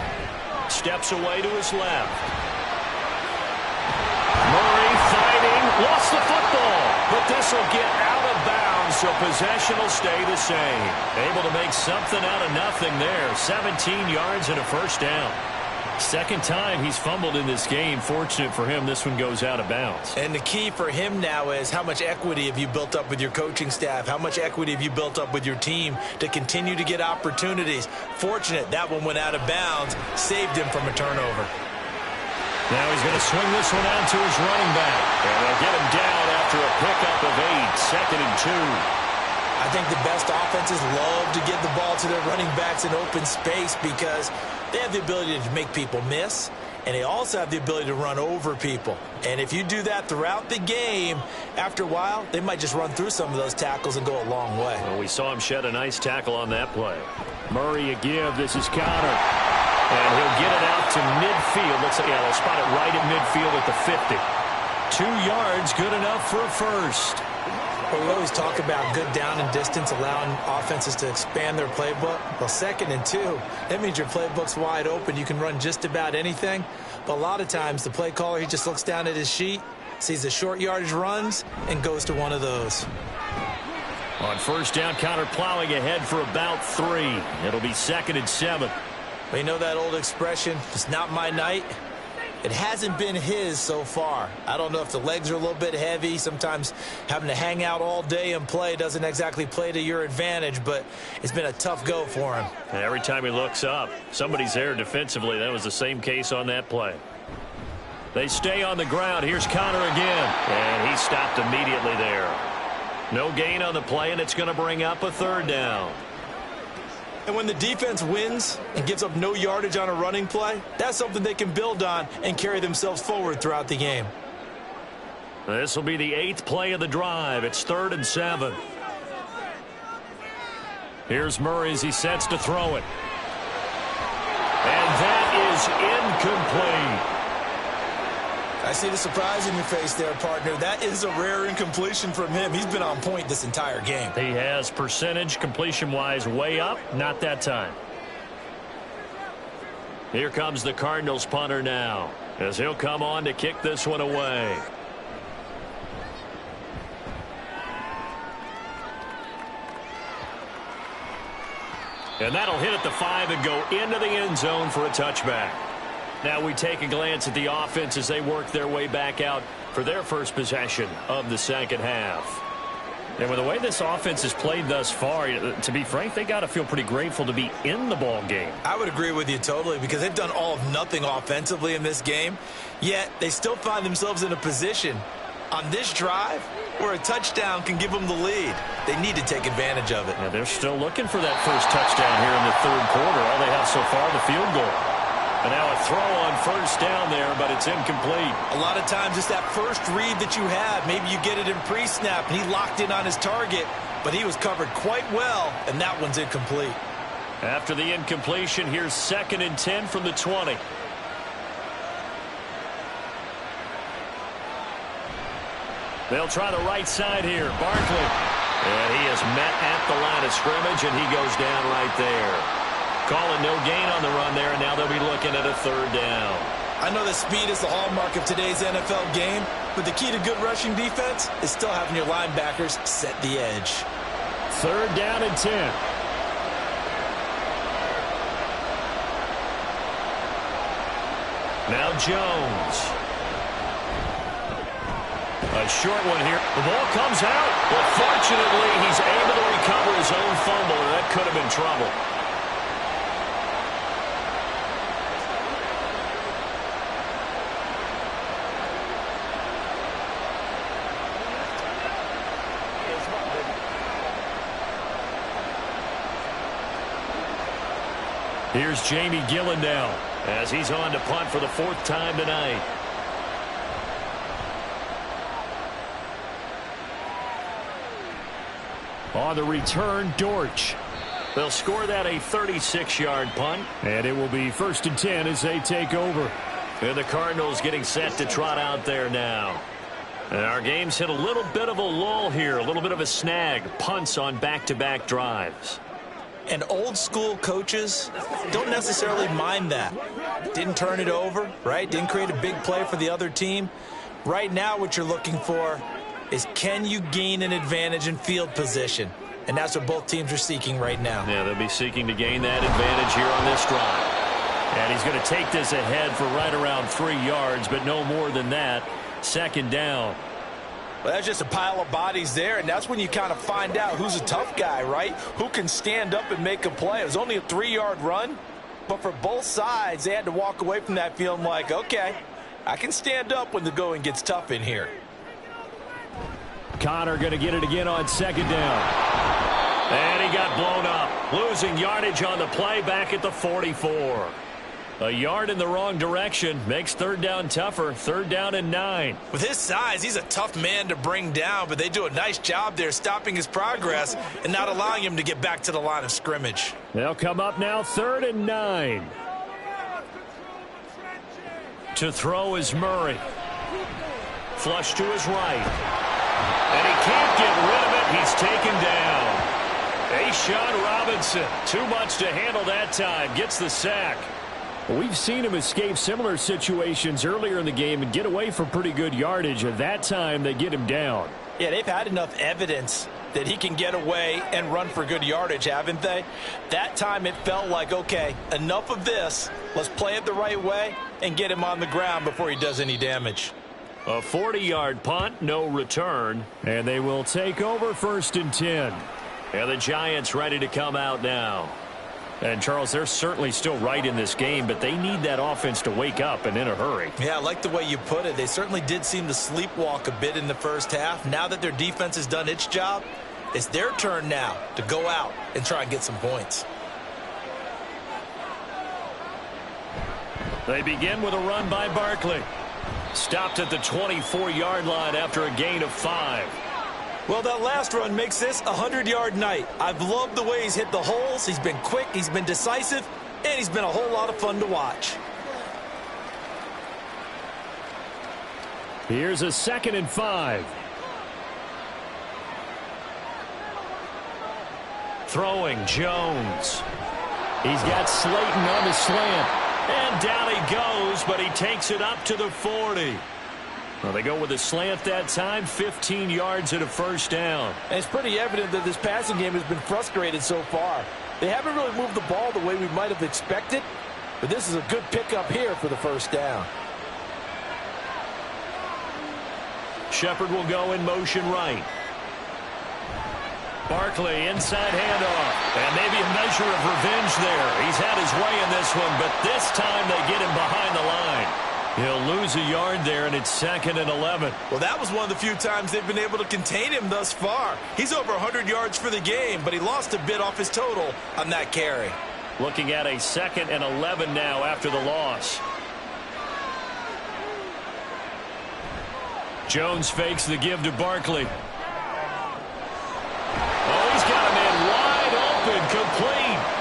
Steps away to his left. Murray fighting, lost the football, but this will get out of bounds, so possession will stay the same. Able to make something out of nothing there. 17 yards and a first down. Second time he's fumbled in this game. Fortunate for him, this one goes out of bounds. And the key for him now is how much equity have you built up with your coaching staff? How much equity have you built up with your team to continue to get opportunities? Fortunate that one went out of bounds, saved him from a turnover. Now he's going to swing this one out to his running back. And they'll get him down after a pickup of 8, second and 2. I think the best offenses love to get the ball to their running backs in open space because they have the ability to make people miss, and they also have the ability to run over people. And if you do that throughout the game, after a while, they might just run through some of those tackles and go a long way. Well, we saw him shed a nice tackle on that play. Murray a give. This is Connor. And he'll get it out to midfield. Let's say, yeah, they'll spot it right at midfield at the 50. 2 yards, good enough for a first. Well, we always talk about good down and distance, allowing offenses to expand their playbook. Well, 2nd and 2, that means your playbook's wide open. You can run just about anything. But a lot of times, the play caller, he just looks down at his sheet, sees the short yardage runs, and goes to one of those. On first down, Connor plowing ahead for about 3. It'll be 2nd and 7. Well, you know that old expression, it's not my night. It hasn't been his so far. I don't know if the legs are a little bit heavy. Sometimes having to hang out all day and play doesn't exactly play to your advantage, but it's been a tough go for him. And every time he looks up, somebody's there defensively. That was the same case on that play. They stay on the ground. Here's Connor again. And he stopped immediately there. No gain on the play, and it's going to bring up a third down. And when the defense wins and gives up no yardage on a running play, that's something they can build on and carry themselves forward throughout the game. This will be the 8th play of the drive. It's 3rd and 7. Here's Murray as he sets to throw it. And that is incomplete. I see the surprise in your face there, partner. That is a rare incompletion from him. He's been on point this entire game. He has percentage completion-wise way up. Not that time. Here comes the Cardinals punter now, as he'll come on to kick this one away. And that'll hit at the 5 and go into the end zone for a touchback. Now we take a glance at the offense as they work their way back out for their first possession of the second half. And with the way this offense has played thus far, to be frank, they got to feel pretty grateful to be in the ball game. I would agree with you totally, because they've done all of nothing offensively in this game, yet they still find themselves in a position on this drive where a touchdown can give them the lead. They need to take advantage of it. Yeah, they're still looking for that first touchdown here in the 3rd quarter. All they have so far, the field goal. And now a throw on first down there, but it's incomplete. A lot of times it's that first read that you have. Maybe you get it in pre-snap, and he locked in on his target, but he was covered quite well, and that one's incomplete. After the incompletion, here's 2nd and 10 from the 20. They'll try the right side here. Barkley. And he is met at the line of scrimmage, and he goes down right there. Calling no gain on the run there, and now they'll be looking at a 3rd down. I know that speed is the hallmark of today's NFL game, but the key to good rushing defense is still having your linebackers set the edge. 3rd down and 10. Now Jones. A short one here. The ball comes out. But fortunately, he's able to recover his own fumble, and that could have been trouble. Here's Jamie Gillen now as he's on to punt for the 4th time tonight. On the return, Dortch. They'll score that a 36-yard punt, and it will be 1st and 10 as they take over. And the Cardinals getting set to trot out there now. And our game's hit a little bit of a lull here, a little bit of a snag. Punts on back-to-back drives. And old-school coaches don't necessarily mind that. Didn't turn it over, right? Didn't create a big play for the other team. Right now, what you're looking for is, can you gain an advantage in field position? And that's what both teams are seeking right now. Yeah, they'll be seeking to gain that advantage here on this drive. And he's going to take this ahead for right around 3 yards, but no more than that. 2nd down. Well, that's just a pile of bodies there, and that's when you kind of find out who's a tough guy, right? Who can stand up and make a play. It was only a 3-yard run, but for both sides, they had to walk away from that feeling like, okay, I can stand up when the going gets tough in here. Connor going to get it again on 2nd down. And he got blown up. Losing yardage on the play back at the 44. A yard in the wrong direction makes 3rd down tougher. 3rd down and 9. With his size, he's a tough man to bring down, but they do a nice job there stopping his progress and not allowing him to get back to the line of scrimmage. They'll come up now 3rd and 9. To throw is Murray. Flush to his right. And he can't get rid of it. He's taken down. A'Shawn Robinson, too much to handle that time. Gets the sack. We've seen him escape similar situations earlier in the game and get away for pretty good yardage. At that time, they get him down. Yeah, they've had enough evidence that he can get away and run for good yardage, haven't they? That time it felt like, okay, enough of this. Let's play it the right way and get him on the ground before he does any damage. A 40-yard punt, no return, and they will take over 1st and 10. And the Giants ready to come out now. And, Charles, they're certainly still right in this game, but they need that offense to wake up and in a hurry. Yeah, I like the way you put it. They certainly did seem to sleepwalk a bit in the first half. Now that their defense has done its job, it's their turn now to go out and try and get some points. They begin with a run by Barkley. Stopped at the 24-yard line after a gain of 5. Well, that last run makes this a 100-yard night. I've loved the way he's hit the holes. He's been quick, he's been decisive, and he's been a whole lot of fun to watch. Here's a 2nd and 5. Throwing Jones. He's got Slayton on the slant. And down he goes, but he takes it up to the 40. Well, they go with a slant that time, 15 yards and a 1st down. And it's pretty evident that this passing game has been frustrated so far. They haven't really moved the ball the way we might have expected, but this is a good pickup here for the 1st down. Shepard will go in motion right. Barkley inside handoff. And maybe a measure of revenge there. He's had his way in this one, but this time they get him behind the line. He'll lose a yard there, and it's 2nd and 11. Well, that was one of the few times they've been able to contain him thus far. He's over 100 yards for the game, but he lost a bit off his total on that carry. Looking at a 2nd and 11 now after the loss. Jones fakes the give to Barkley. Oh, he's got a man wide open, complete.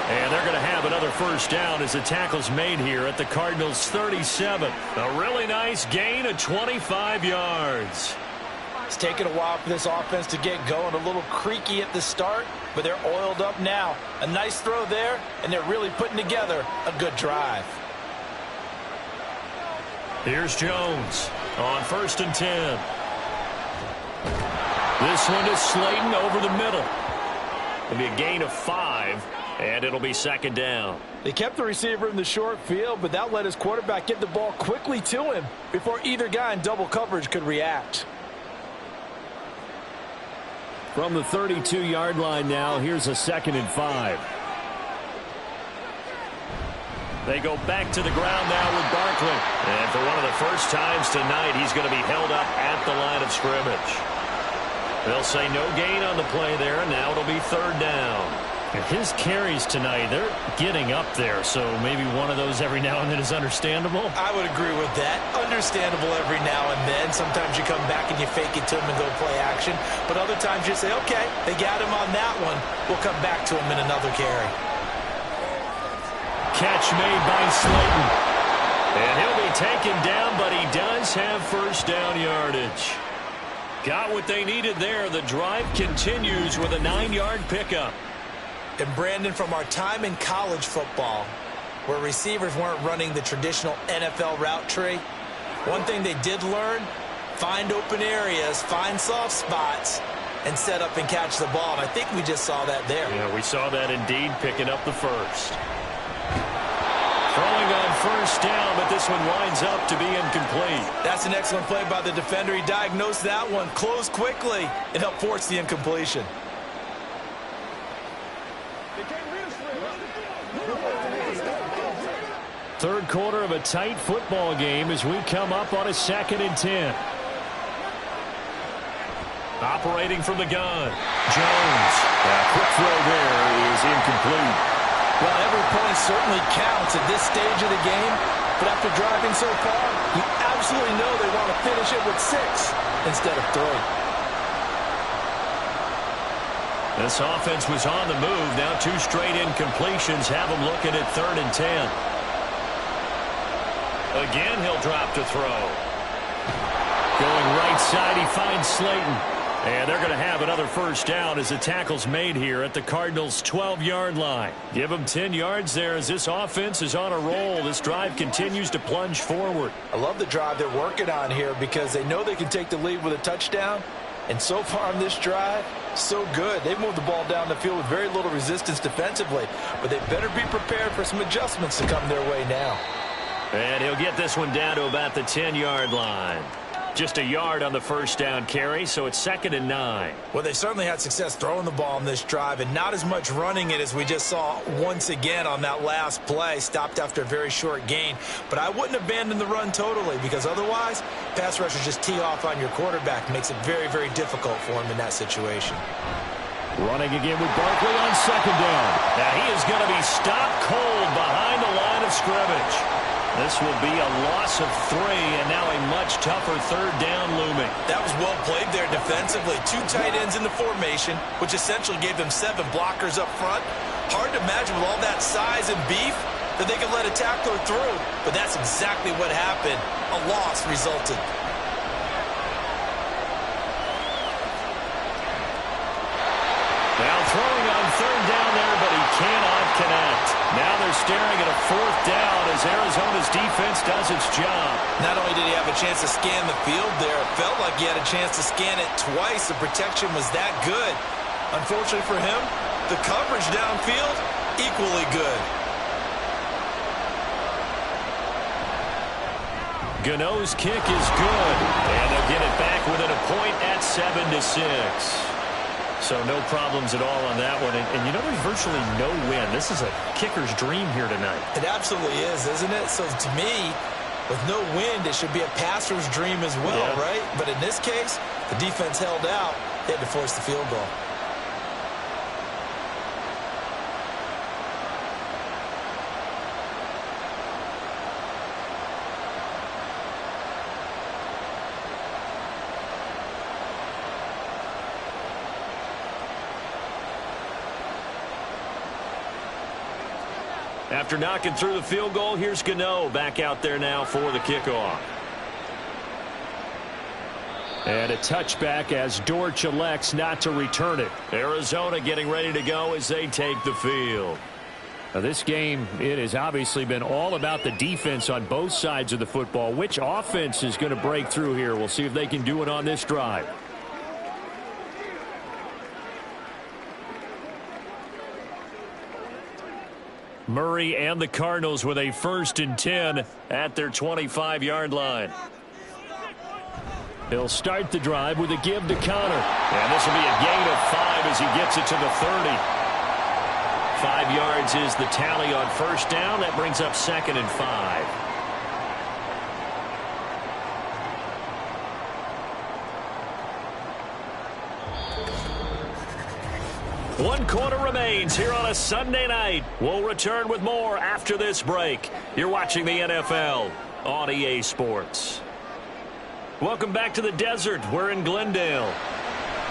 And they're going to have another 1st down as the tackle's made here at the Cardinals' 37. A really nice gain of 25 yards. It's taken a while for this offense to get going. A little creaky at the start, but they're oiled up now. A nice throw there, and they're really putting together a good drive. Here's Jones on 1st and 10. This one is Slayton over the middle. It'll be a gain of 5, and it'll be 2nd down. They kept the receiver in the short field, but that let his quarterback get the ball quickly to him before either guy in double coverage could react. From the 32-yard line now, here's a 2nd and 5. They go back to the ground now with Barkley. And for one of the first times tonight, he's going to be held up at the line of scrimmage. They'll say no gain on the play there, and now it'll be 3rd down. His carries tonight, they're getting up there, so maybe one of those every now and then is understandable. I would agree with that. Understandable every now and then. Sometimes you come back and you fake it to him and go play action. But other times you say, okay, they got him on that one. We'll come back to him in another carry. Catch made by Slayton. And he'll be taken down, but he does have 1st down yardage. Got what they needed there. The drive continues with a 9-yard pickup. And Brandon, from our time in college football, where receivers weren't running the traditional NFL route tree, one thing they did learn, find open areas, find soft spots, and set up and catch the ball. And I think we just saw that there. Yeah, we saw that indeed, picking up the 1st. Throwing on 1st down, but this one winds up to be incomplete. That's an excellent play by the defender. He diagnosed that one, closed quickly, and helped force the incompletion. Third quarter of a tight football game as we come up on a 2nd and 10. Operating from the gun, Jones. A quick throw there is incomplete. Well, every point certainly counts at this stage of the game, but after driving so far, you absolutely know they want to finish it with 6 instead of 3. This offense was on the move. Now 2 straight incompletions have them looking at 3rd and 10. Again, he'll drop to throw. Going right side, he finds Slayton. And they're going to have another 1st down as the tackle's made here at the Cardinals' 12-yard line. Give them 10 yards there as this offense is on a roll. This drive continues to plunge forward. I love the drive they're working on here because they know they can take the lead with a touchdown. And so far on this drive, so good. They've moved the ball down the field with very little resistance defensively. But they better be prepared for some adjustments to come their way now. And he'll get this one down to about the 10-yard line. Just a yard on the 1st down carry, so it's 2nd and 9. Well, they certainly had success throwing the ball on this drive and not as much running it as we just saw once again on that last play. Stopped after a very short gain. But I wouldn't abandon the run totally because otherwise, pass rushers just tee off on your quarterback. Makes it very, very difficult for him in that situation. Running again with Barkley on 2nd down. Now he is going to be stopped cold behind the line of scrimmage. This will be a loss of 3, and now a much tougher 3rd down looming. That was well played there defensively. 2 tight ends in the formation, which essentially gave them 7 blockers up front. Hard to imagine with all that size and beef that they could let a tackler through, but that's exactly what happened. A loss resulted. Now throwing on 3rd down there, but he cannot connect. Now they're staring at a 4th down as Arizona's defense does its job. Not only did he have a chance to scan the field there, it felt like he had a chance to scan it twice. The protection was that good. Unfortunately for him, the coverage downfield, equally good. Gano's kick is good, and they'll get it back within a point at 7-6. So no problems at all on that one. And you know, there's virtually no win. This is a kicker's dream here tonight. It absolutely is, isn't it? So to me, with no wind, it should be a passer's dream as well, right? But in this case, the defense held out. They had to force the field goal. After knocking through the field goal, here's Gano back out there now for the kickoff. And a touchback as Dortch elects not to return it. Arizona getting ready to go as they take the field. Now, this game, it has obviously been all about the defense on both sides of the football. Which offense is going to break through here? We'll see if they can do it on this drive. Murray and the Cardinals with a 1st and 10 at their 25-yard line. He'll start the drive with a give to Connor. And this will be a gain of 5 as he gets it to the 30. 5 yards is the tally on 1st down. That brings up 2nd and 5. One quarter remains here on a Sunday night. We'll return with more after this break. You're watching the NFL on EA Sports. Welcome back to the desert. We're in Glendale.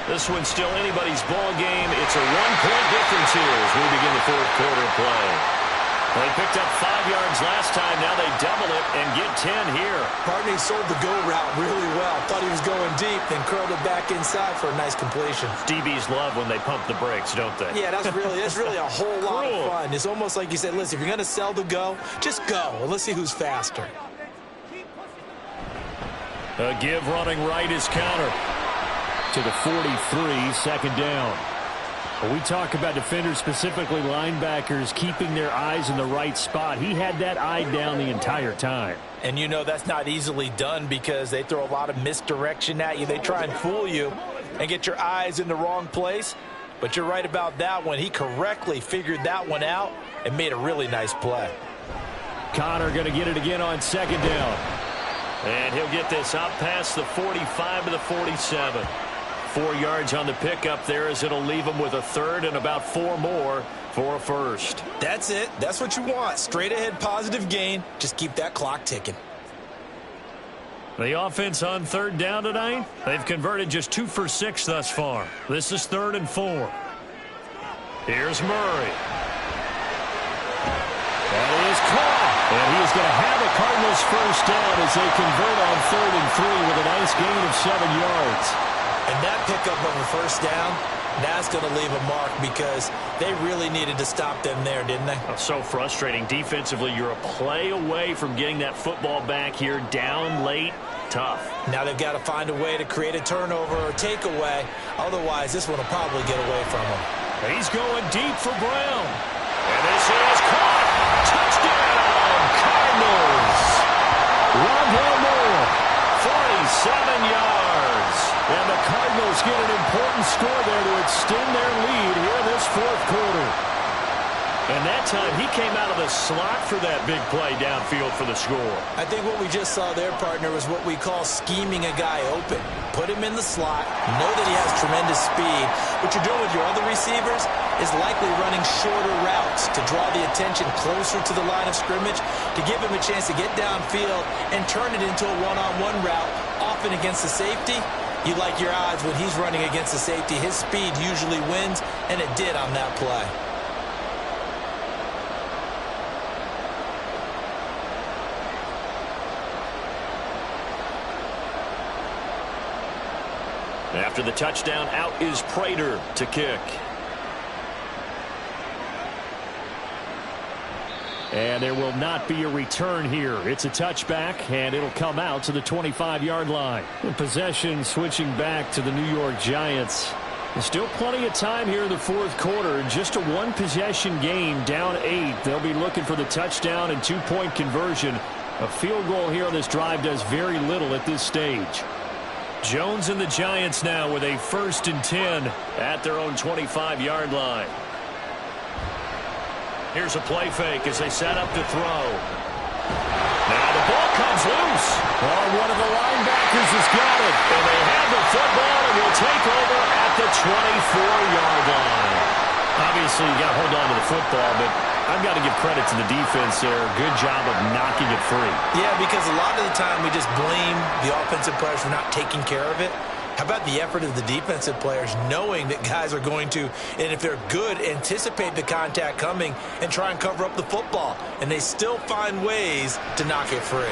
This one's still anybody's ball game. It's a 1-point difference here as we begin the 4th quarter play. They picked up 5 yards last time. Now they double it and get 10 here. Partney sold the go route really well. Thought he was going deep, then curled it back inside for a nice completion. DBs love when they pump the brakes, don't they? Yeah, that's really a whole lot of fun. It's almost like you said, listen, if you're going to sell the go, just go. Let's see who's faster. A give running right is counter to the 43, 2nd down. When we talk about defenders, specifically linebackers, keeping their eyes in the right spot. He had that eye down the entire time. And you know that's not easily done because they throw a lot of misdirection at you. They try and fool you and get your eyes in the wrong place. But you're right about that one. He correctly figured that one out and made a really nice play. Connor going to get it again on 2nd down. And he'll get this up past the 45 to the 47. 4 yards on the pickup there as it'll leave him with a 3rd and about 4 more for a 1st. That's it. That's what you want. Straight ahead positive gain. Just keep that clock ticking. The offense on 3rd down tonight, they've converted just 2 for 6 thus far. This is 3rd and 4. Here's Murray. That is caught. And he is going to have a Cardinals 1st down as they convert on 3rd and 3 with a nice gain of 7 yards. And that pickup of a 1st down, that's going to leave a mark because they really needed to stop them there, didn't they? So frustrating. Defensively, you're a play away from getting that football back here down late. Tough. Now they've got to find a way to create a turnover or takeaway. Otherwise, this one will probably get away from them. He's going deep for Brown. And this is caught. Touchdown, Cardinals. Rondell Moore, 47 yards. And the Cardinals get an important score there to extend their lead here in this 4th quarter. And that time he came out of the slot for that big play downfield for the score. I think what we just saw there, partner, was what we call scheming a guy open. Put him in the slot, know that he has tremendous speed. What you're doing with your other receivers is likely running shorter routes to draw the attention closer to the line of scrimmage, to give him a chance to get downfield and turn it into a one-on-one route, often against the safety. You like your odds when he's running against the safety. His speed usually wins, and it did on that play. After the touchdown, out is Prater to kick. And there will not be a return here. It's a touchback, and it'll come out to the 25-yard line. Possession switching back to the New York Giants. There's still plenty of time here in the 4th quarter. Just a 1-possession game, down 8. They'll be looking for the touchdown and 2-point conversion. A field goal here on this drive does very little at this stage. Jones and the Giants now with a 1st and 10 at their own 25-yard line. Here's a play fake as they set up to throw. Now the ball comes loose. Oh, one of the linebackers has got it. And they have the football and will take over at the 24-yard line. Obviously, you got to hold on to the football, but I've got to give credit to the defense there. Good job of knocking it free. Yeah, because a lot of the time we just blame the offensive players for not taking care of it. How about the effort of the defensive players knowing that guys are going to, and if they're good, anticipate the contact coming and try and cover up the football. And they still find ways to knock it free.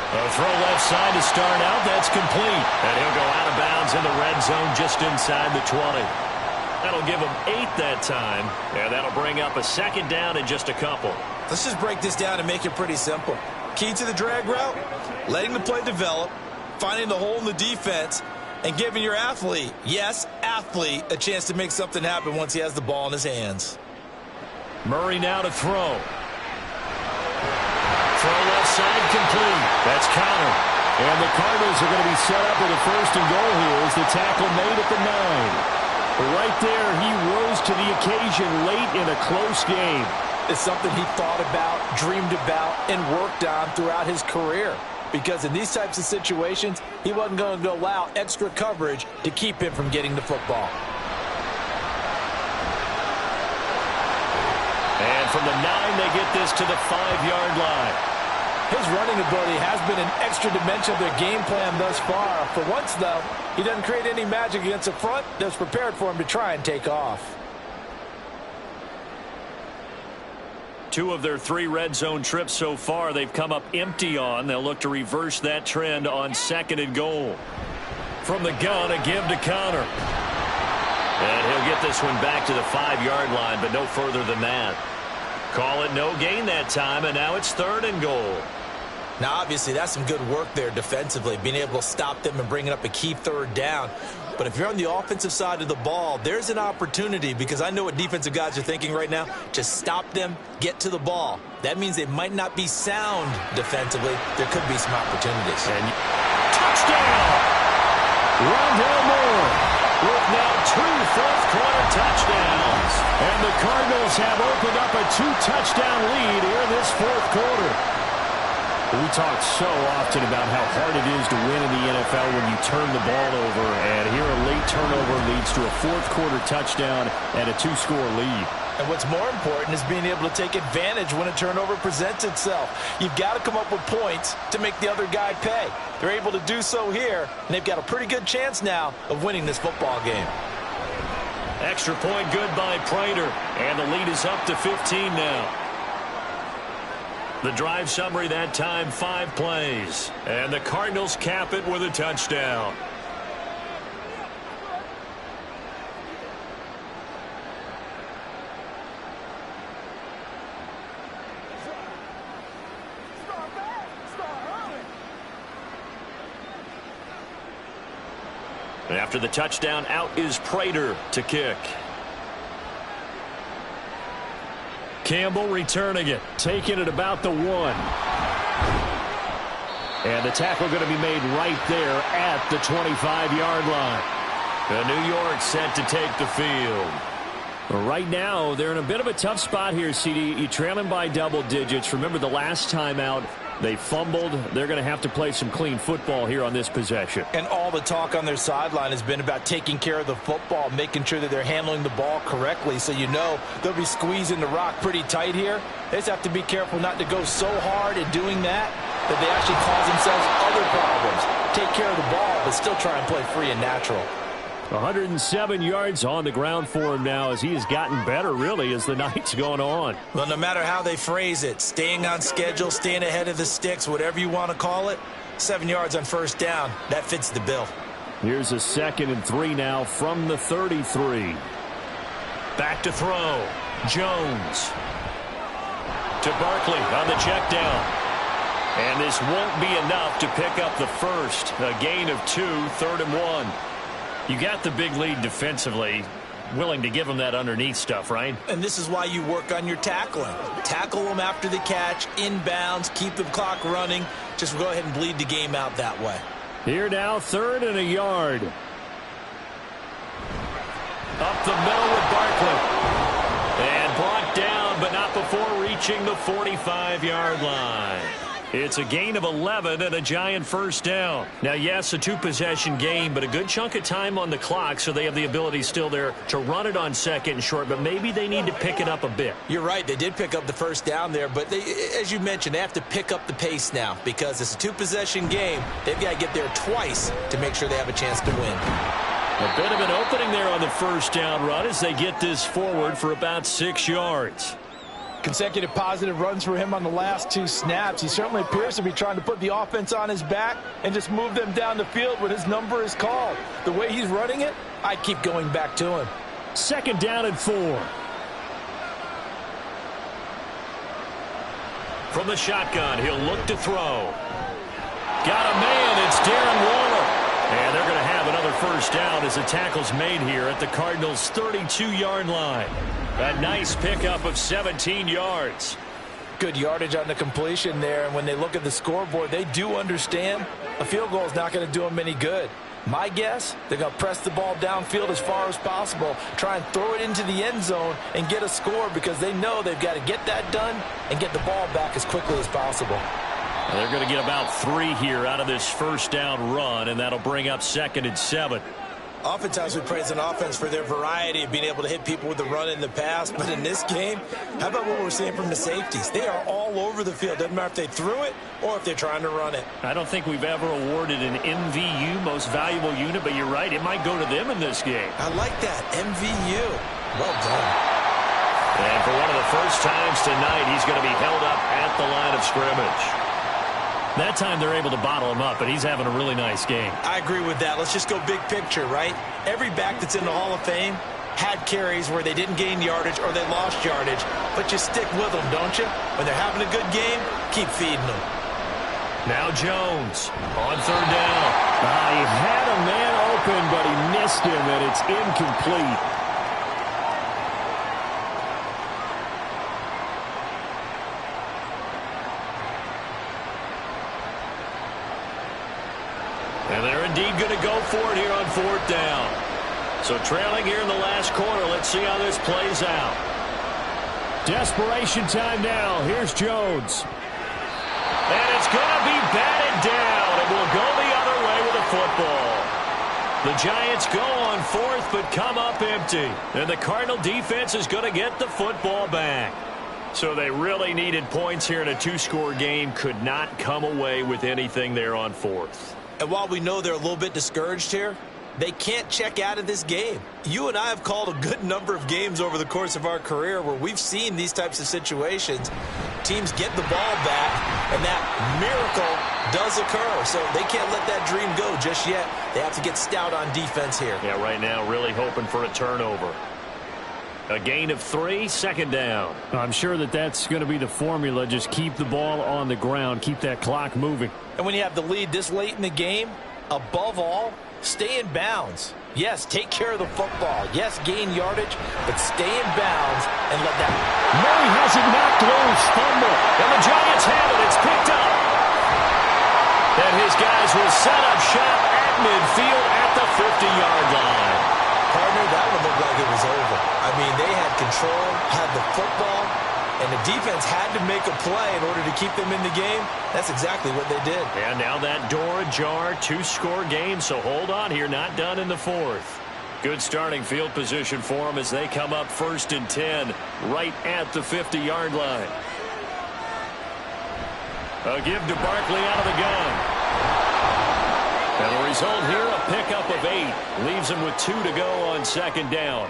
A throw left side to start out. That's complete. And he'll go out of bounds in the red zone just inside the 20. That'll give them 8 that time, and that'll bring up a second down in just a couple. Let's just break this down and make it pretty simple. Key to the drag route, letting the play develop, finding the hole in the defense, and giving your athlete, yes, athlete, a chance to make something happen once he has the ball in his hands. Murray now to throw. Throw left side complete. That's Connor. And the Cardinals are going to be set up with a 1st and goal here as the tackle made at the 9. But right there, he rose to the occasion late in a close game. It's something he thought about, dreamed about, and worked on throughout his career. Because in these types of situations, he wasn't going to allow extra coverage to keep him from getting the football. And from the 9, they get this to the 5-yard line. His running ability has been an extra dimension of their game plan thus far. For once, though, he doesn't create any magic against the front that's prepared for him to try and take off. 2 of their 3 red zone trips so far they've come up empty on. They'll look to reverse that trend on 2nd and goal. From the gun, a give to Connor. And he'll get this one back to the 5-yard line, but no further than that. Call it no gain that time, and now it's 3rd and goal. Now, obviously, that's some good work there defensively, being able to stop them and bringing up a key 3rd down. But if you're on the offensive side of the ball, there's an opportunity, because I know what defensive guys are thinking right now, to stop them, get to the ball. That means they might not be sound defensively. There could be some opportunities. And touchdown! Rondell Moore with now 2 fourth-quarter touchdowns. And the Cardinals have opened up a 2-touchdown lead here in this 4th quarter. We talk so often about how hard it is to win in the NFL when you turn the ball over, and here a late turnover leads to a 4th-quarter touchdown and a 2-score lead. And what's more important is being able to take advantage when a turnover presents itself. You've got to come up with points to make the other guy pay. They're able to do so here, and they've got a pretty good chance now of winning this football game. Extra point good by Prater, and the lead is up to 15 now. The drive summary that time, 5 plays. And the Cardinals cap it with a touchdown. And after the touchdown, out is Prater to kick. Campbell returning it, taking it about the 1. And the tackle going to be made right there at the 25-yard line. The New York set to take the field. Right now, they're in a bit of a tough spot here, CD. You trail them by double digits. Remember the last time out, they fumbled. They're going to have to play some clean football here on this possession. And all the talk on their sideline has been about taking care of the football, making sure that they're handling the ball correctly. So you know they'll be squeezing the rock pretty tight here. They just have to be careful not to go so hard in doing that they actually cause themselves other problems. Take care of the ball, but still try and play free and natural. 107 yards on the ground for him now as he has gotten better, really, as the night's going on. Well, no matter how they phrase it, staying on schedule, staying ahead of the sticks, whatever you want to call it, 7 yards on 1st down, that fits the bill. Here's a 2nd and 3 now from the 33. Back to throw. Jones. To Barkley on the check down. And this won't be enough to pick up the first. A gain of 2, 3rd and 1. You got the big lead defensively, willing to give them that underneath stuff, right? And this is why you work on your tackling. Tackle them after the catch, inbounds, keep the clock running. Just go ahead and bleed the game out that way. Here now, 3rd and a yard. Up the middle with Barkley. And blocked down, but not before reaching the 45-yard line. It's a gain of 11 and a giant 1st down. Now, yes, a 2-possession game, but a good chunk of time on the clock, so they have the ability still there to run it on 2nd and short, but maybe they need to pick it up a bit. You're right. They did pick up the 1st down there, but as you mentioned, they have to pick up the pace now because it's a 2-possession game. They've got to get there twice to make sure they have a chance to win. A bit of an opening there on the 1st down run as they get this forward for about 6 yards. Consecutive positive runs for him on the last 2 snaps. He certainly appears to be trying to put the offense on his back and just move them down the field when his number is called. The way he's running it, I keep going back to him. 2nd down and 4. From the shotgun, he'll look to throw. Got a man. It's Darren Waller. And they're going to have another first down as the tackle's made here at the Cardinals' 32-yard line. A nice pickup of 17 yards. Good yardage on the completion there, and when they look at the scoreboard, they do understand a field goal is not going to do them any good. My guess, they're going to press the ball downfield as far as possible, try and throw it into the end zone and get a score because they know they've got to get that done and get the ball back as quickly as possible. They're going to get about 3 here out of this first down run, and that'll bring up 2nd and 7. Oftentimes we praise an offense for their variety of being able to hit people with the run in the pass, but in this game, how about what we're seeing from the safeties? They are all over the field. Doesn't matter if they threw it or if they're trying to run it. I don't think we've ever awarded an MVU, most valuable unit, but you're right, it might go to them in this game. I like that, MVU. Well done. And for one of the first times tonight, he's going to be held up at the line of scrimmage. That time they're able to bottle him up, but he's having a really nice game. I agree with that. Let's just go big picture, right? Every back that's in the Hall of Fame had carries where they didn't gain yardage or they lost yardage, but you stick with them, don't you? When they're having a good game, keep feeding them. Now Jones on 3rd down. He had a man open, but he missed him, and it's incomplete. And they're indeed going to go for it here on 4th down. So trailing here in the last quarter. Let's see how this plays out. Desperation time now. Here's Jones. And it's going to be batted down. It will go the other way with the football. The Giants go on 4th but come up empty. And the Cardinal defense is going to get the football back. So they really needed points here in a 2-score game. Could not come away with anything there on 4th. And while we know they're a little bit discouraged here, they can't check out of this game. You and I have called a good number of games over the course of our career where we've seen these types of situations. Teams get the ball back, and that miracle does occur. So they can't let that dream go just yet. They have to get stout on defense here. Yeah, right now really hoping for a turnover. A gain of 3, 2nd down. I'm sure that's going to be the formula. Just keep the ball on the ground. Keep that clock moving. And when you have the lead this late in the game, above all, stay in bounds. Yes, take care of the football. Yes, gain yardage, but stay in bounds and let that. Murray has it knocked loose. Fumble. And the Giants have it. It's picked up. And his guys will set up shop at midfield at the 50-yard line. Partner, that one looked like it was over. I mean, they had control, had the football, and the defense had to make a play in order to keep them in the game. That's exactly what they did. And now that door ajar, 2-score game, so hold on here, not done in the 4th. Good starting field position for them as they come up 1st and 10, right at the 50-yard line. A give to Barkley out of the gun. And the result here, a pickup of 8. Leaves him with 2 to go on 2nd down.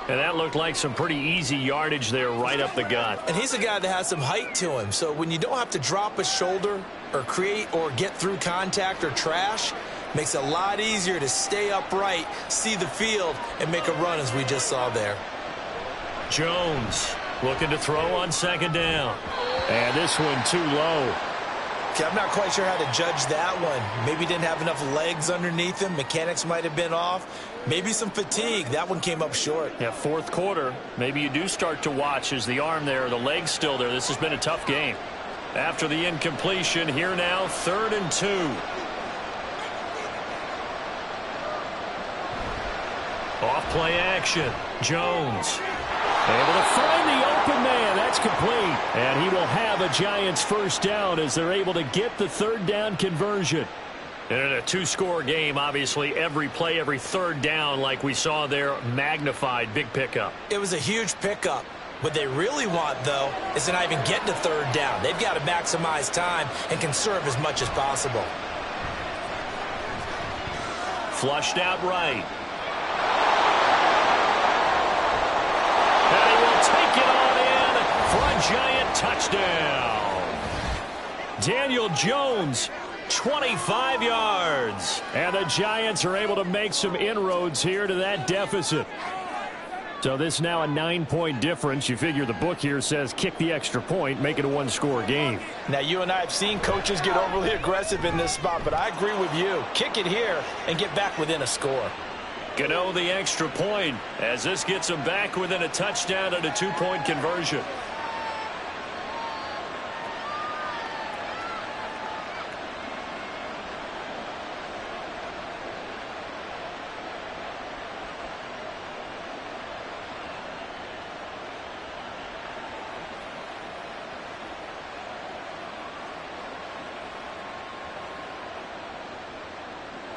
And that looked like some pretty easy yardage there right up the gut. And he's a guy that has some height to him. So when you don't have to drop a shoulder or create or get through contact or trash, makes it a lot easier to stay upright, see the field, and make a run as we just saw there. Jones looking to throw on 2nd down. And this one too low. Okay, I'm not quite sure how to judge that one. Maybe didn't have enough legs underneath him. Mechanics might have been off. Maybe some fatigue. That one came up short. Yeah, 4th quarter. Maybe you do start to watch as the arm there, the leg's still there. This has been a tough game. After the incompletion, here now, 3rd and 2. Off play action. Jones. Able to find the open man. That's complete. And he will have a Giants first down as they're able to get the 3rd down conversion. And in a 2-score game, obviously, every play, every 3rd down, like we saw there, magnified. Big pickup. It was a huge pickup. What they really want, though, is to not even get to 3rd down. They've got to maximize time and conserve as much as possible. Flushed out right. And he will take it on in for a Giant touchdown. Daniel Jones, 25 yards. And the Giants are able to make some inroads here to that deficit. So this now a 9-point difference. You figure the book here says kick the extra point, make it a one-score game. Now, you and I have seen coaches get overly aggressive in this spot, but I agree with you. Kick it here and get back within a score. Gano the extra point as this gets them back within a touchdown and a 2-point conversion.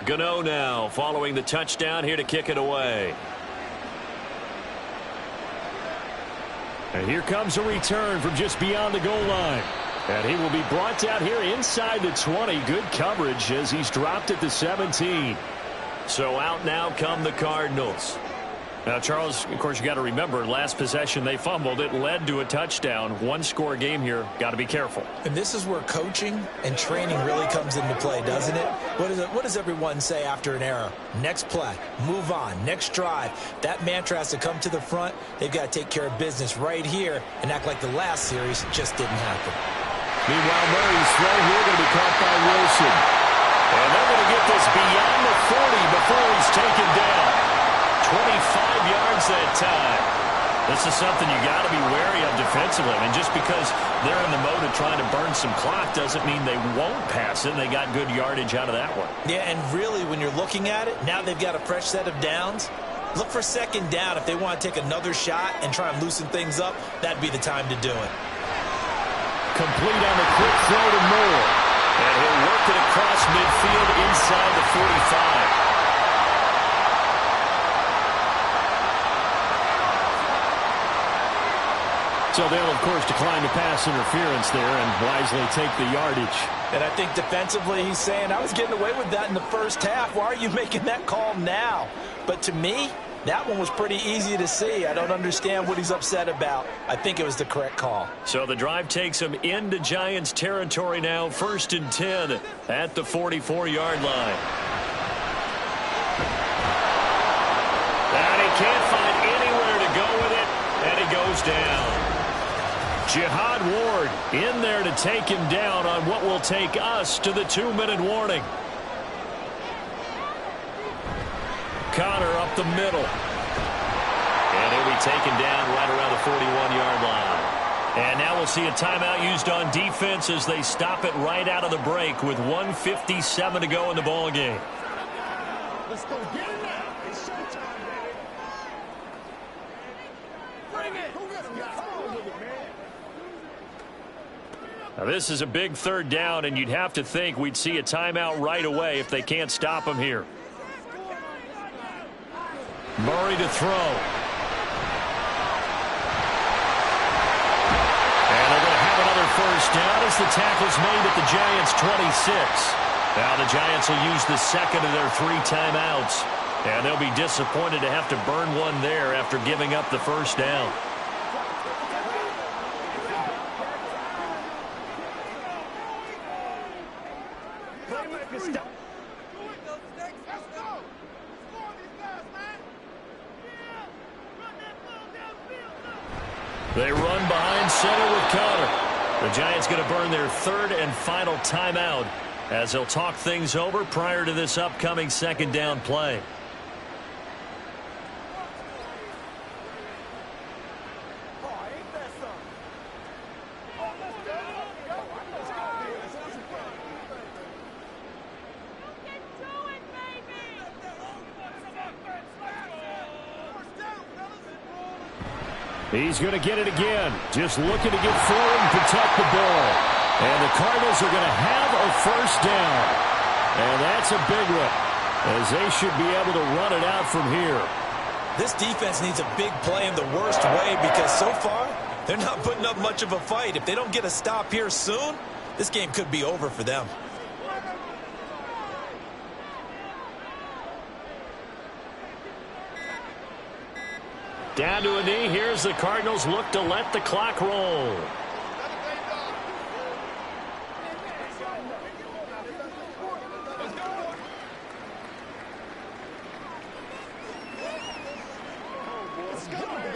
Gano now following the touchdown here to kick it away. And here comes a return from just beyond the goal line. And he will be brought down here inside the 20. Good coverage as he's dropped at the 17. So out now come the Cardinals. Now, Charles, of course, you got to remember, last possession they fumbled. It led to a touchdown. One-score game here. Got to be careful. And this is where coaching and training really comes into play, doesn't it? What does everyone say after an error? Next play, move on, next drive. That mantra has to come to the front. They've got to take care of business right here and act like the last series just didn't happen. Meanwhile, Murray's throw here going to be caught by Wilson. And they're going to get this beyond the 40 before he's taken down. 25 yards that time. This is something you got to be wary of defensively. I mean, just because they're in the mode of trying to burn some clock doesn't mean they won't pass it. They got good yardage out of that one. Yeah, and really, when you're looking at it, now they've got a fresh set of downs. Look for second down. If they want to take another shot and try and loosen things up, that'd be the time to do it. Complete on the quick throw to Moore. And he'll work it across midfield inside the 45. So they'll, of course, decline the pass interference there and wisely take the yardage. And I think defensively he's saying, I was getting away with that in the first half. Why are you making that call now? But to me, that one was pretty easy to see. I don't understand what he's upset about. I think it was the correct call. So the drive takes him into Giants territory now. 1st and 10 at the 44-yard line. And he can't find anywhere to go with it, and he goes down. Jihad Ward in there to take him down on what will take us to the 2-minute warning. Connor up the middle. And he'll be taken down right around the 41-yard line. And now we'll see a timeout used on defense as they stop it right out of the break with 1:57 to go in the ball game. Let's go get it now. It's showtime, baby. Bring it. Come on with it, man. Now this is a big third down, and you'd have to think we'd see a timeout right away if they can't stop him here. Murray to throw. And they're going to have another first down as the tackle's made at the Giants' 26. Now the Giants will use the second of their 3 timeouts. And they'll be disappointed to have to burn one there after giving up the first down. They run behind center with Connor. The Giants going to burn their 3rd and final timeout as they'll talk things over prior to this upcoming 2nd down play. He's going to get it again. Just looking to get forward and protect the ball. And the Cardinals are going to have a first down. And that's a big one, as they should be able to run it out from here. This defense needs a big play in the worst way because so far they're not putting up much of a fight. If they don't get a stop here soon, this game could be over for them. Down to a knee. Here's the Cardinals look to let the clock roll. Let's go,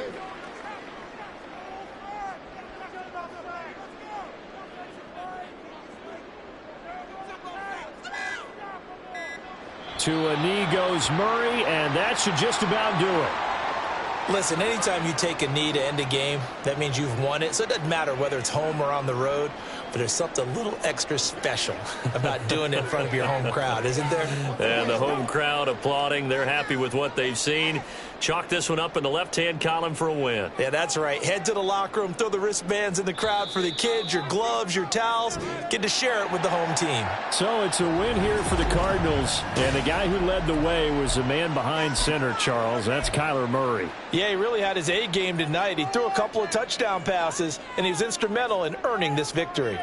To a knee goes Murray, and that should just about do it. Listen, anytime you take a knee to end a game, that means you've won it. So it doesn't matter whether it's home or on the road, but there's something a little extra special about doing it in front of your home crowd, isn't there? And the home crowd applauding. They're happy with what they've seen. Chalk this one up in the left-hand column for a win. Yeah, that's right. Head to the locker room, throw the wristbands in the crowd for the kids, your gloves, your towels. Get to share it with the home team. So it's a win here for the Cardinals. And the guy who led the way was the man behind center, Charles. That's Kyler Murray. Yeah, he really had his A game tonight. He threw a couple of touchdown passes, and he was instrumental in earning this victory.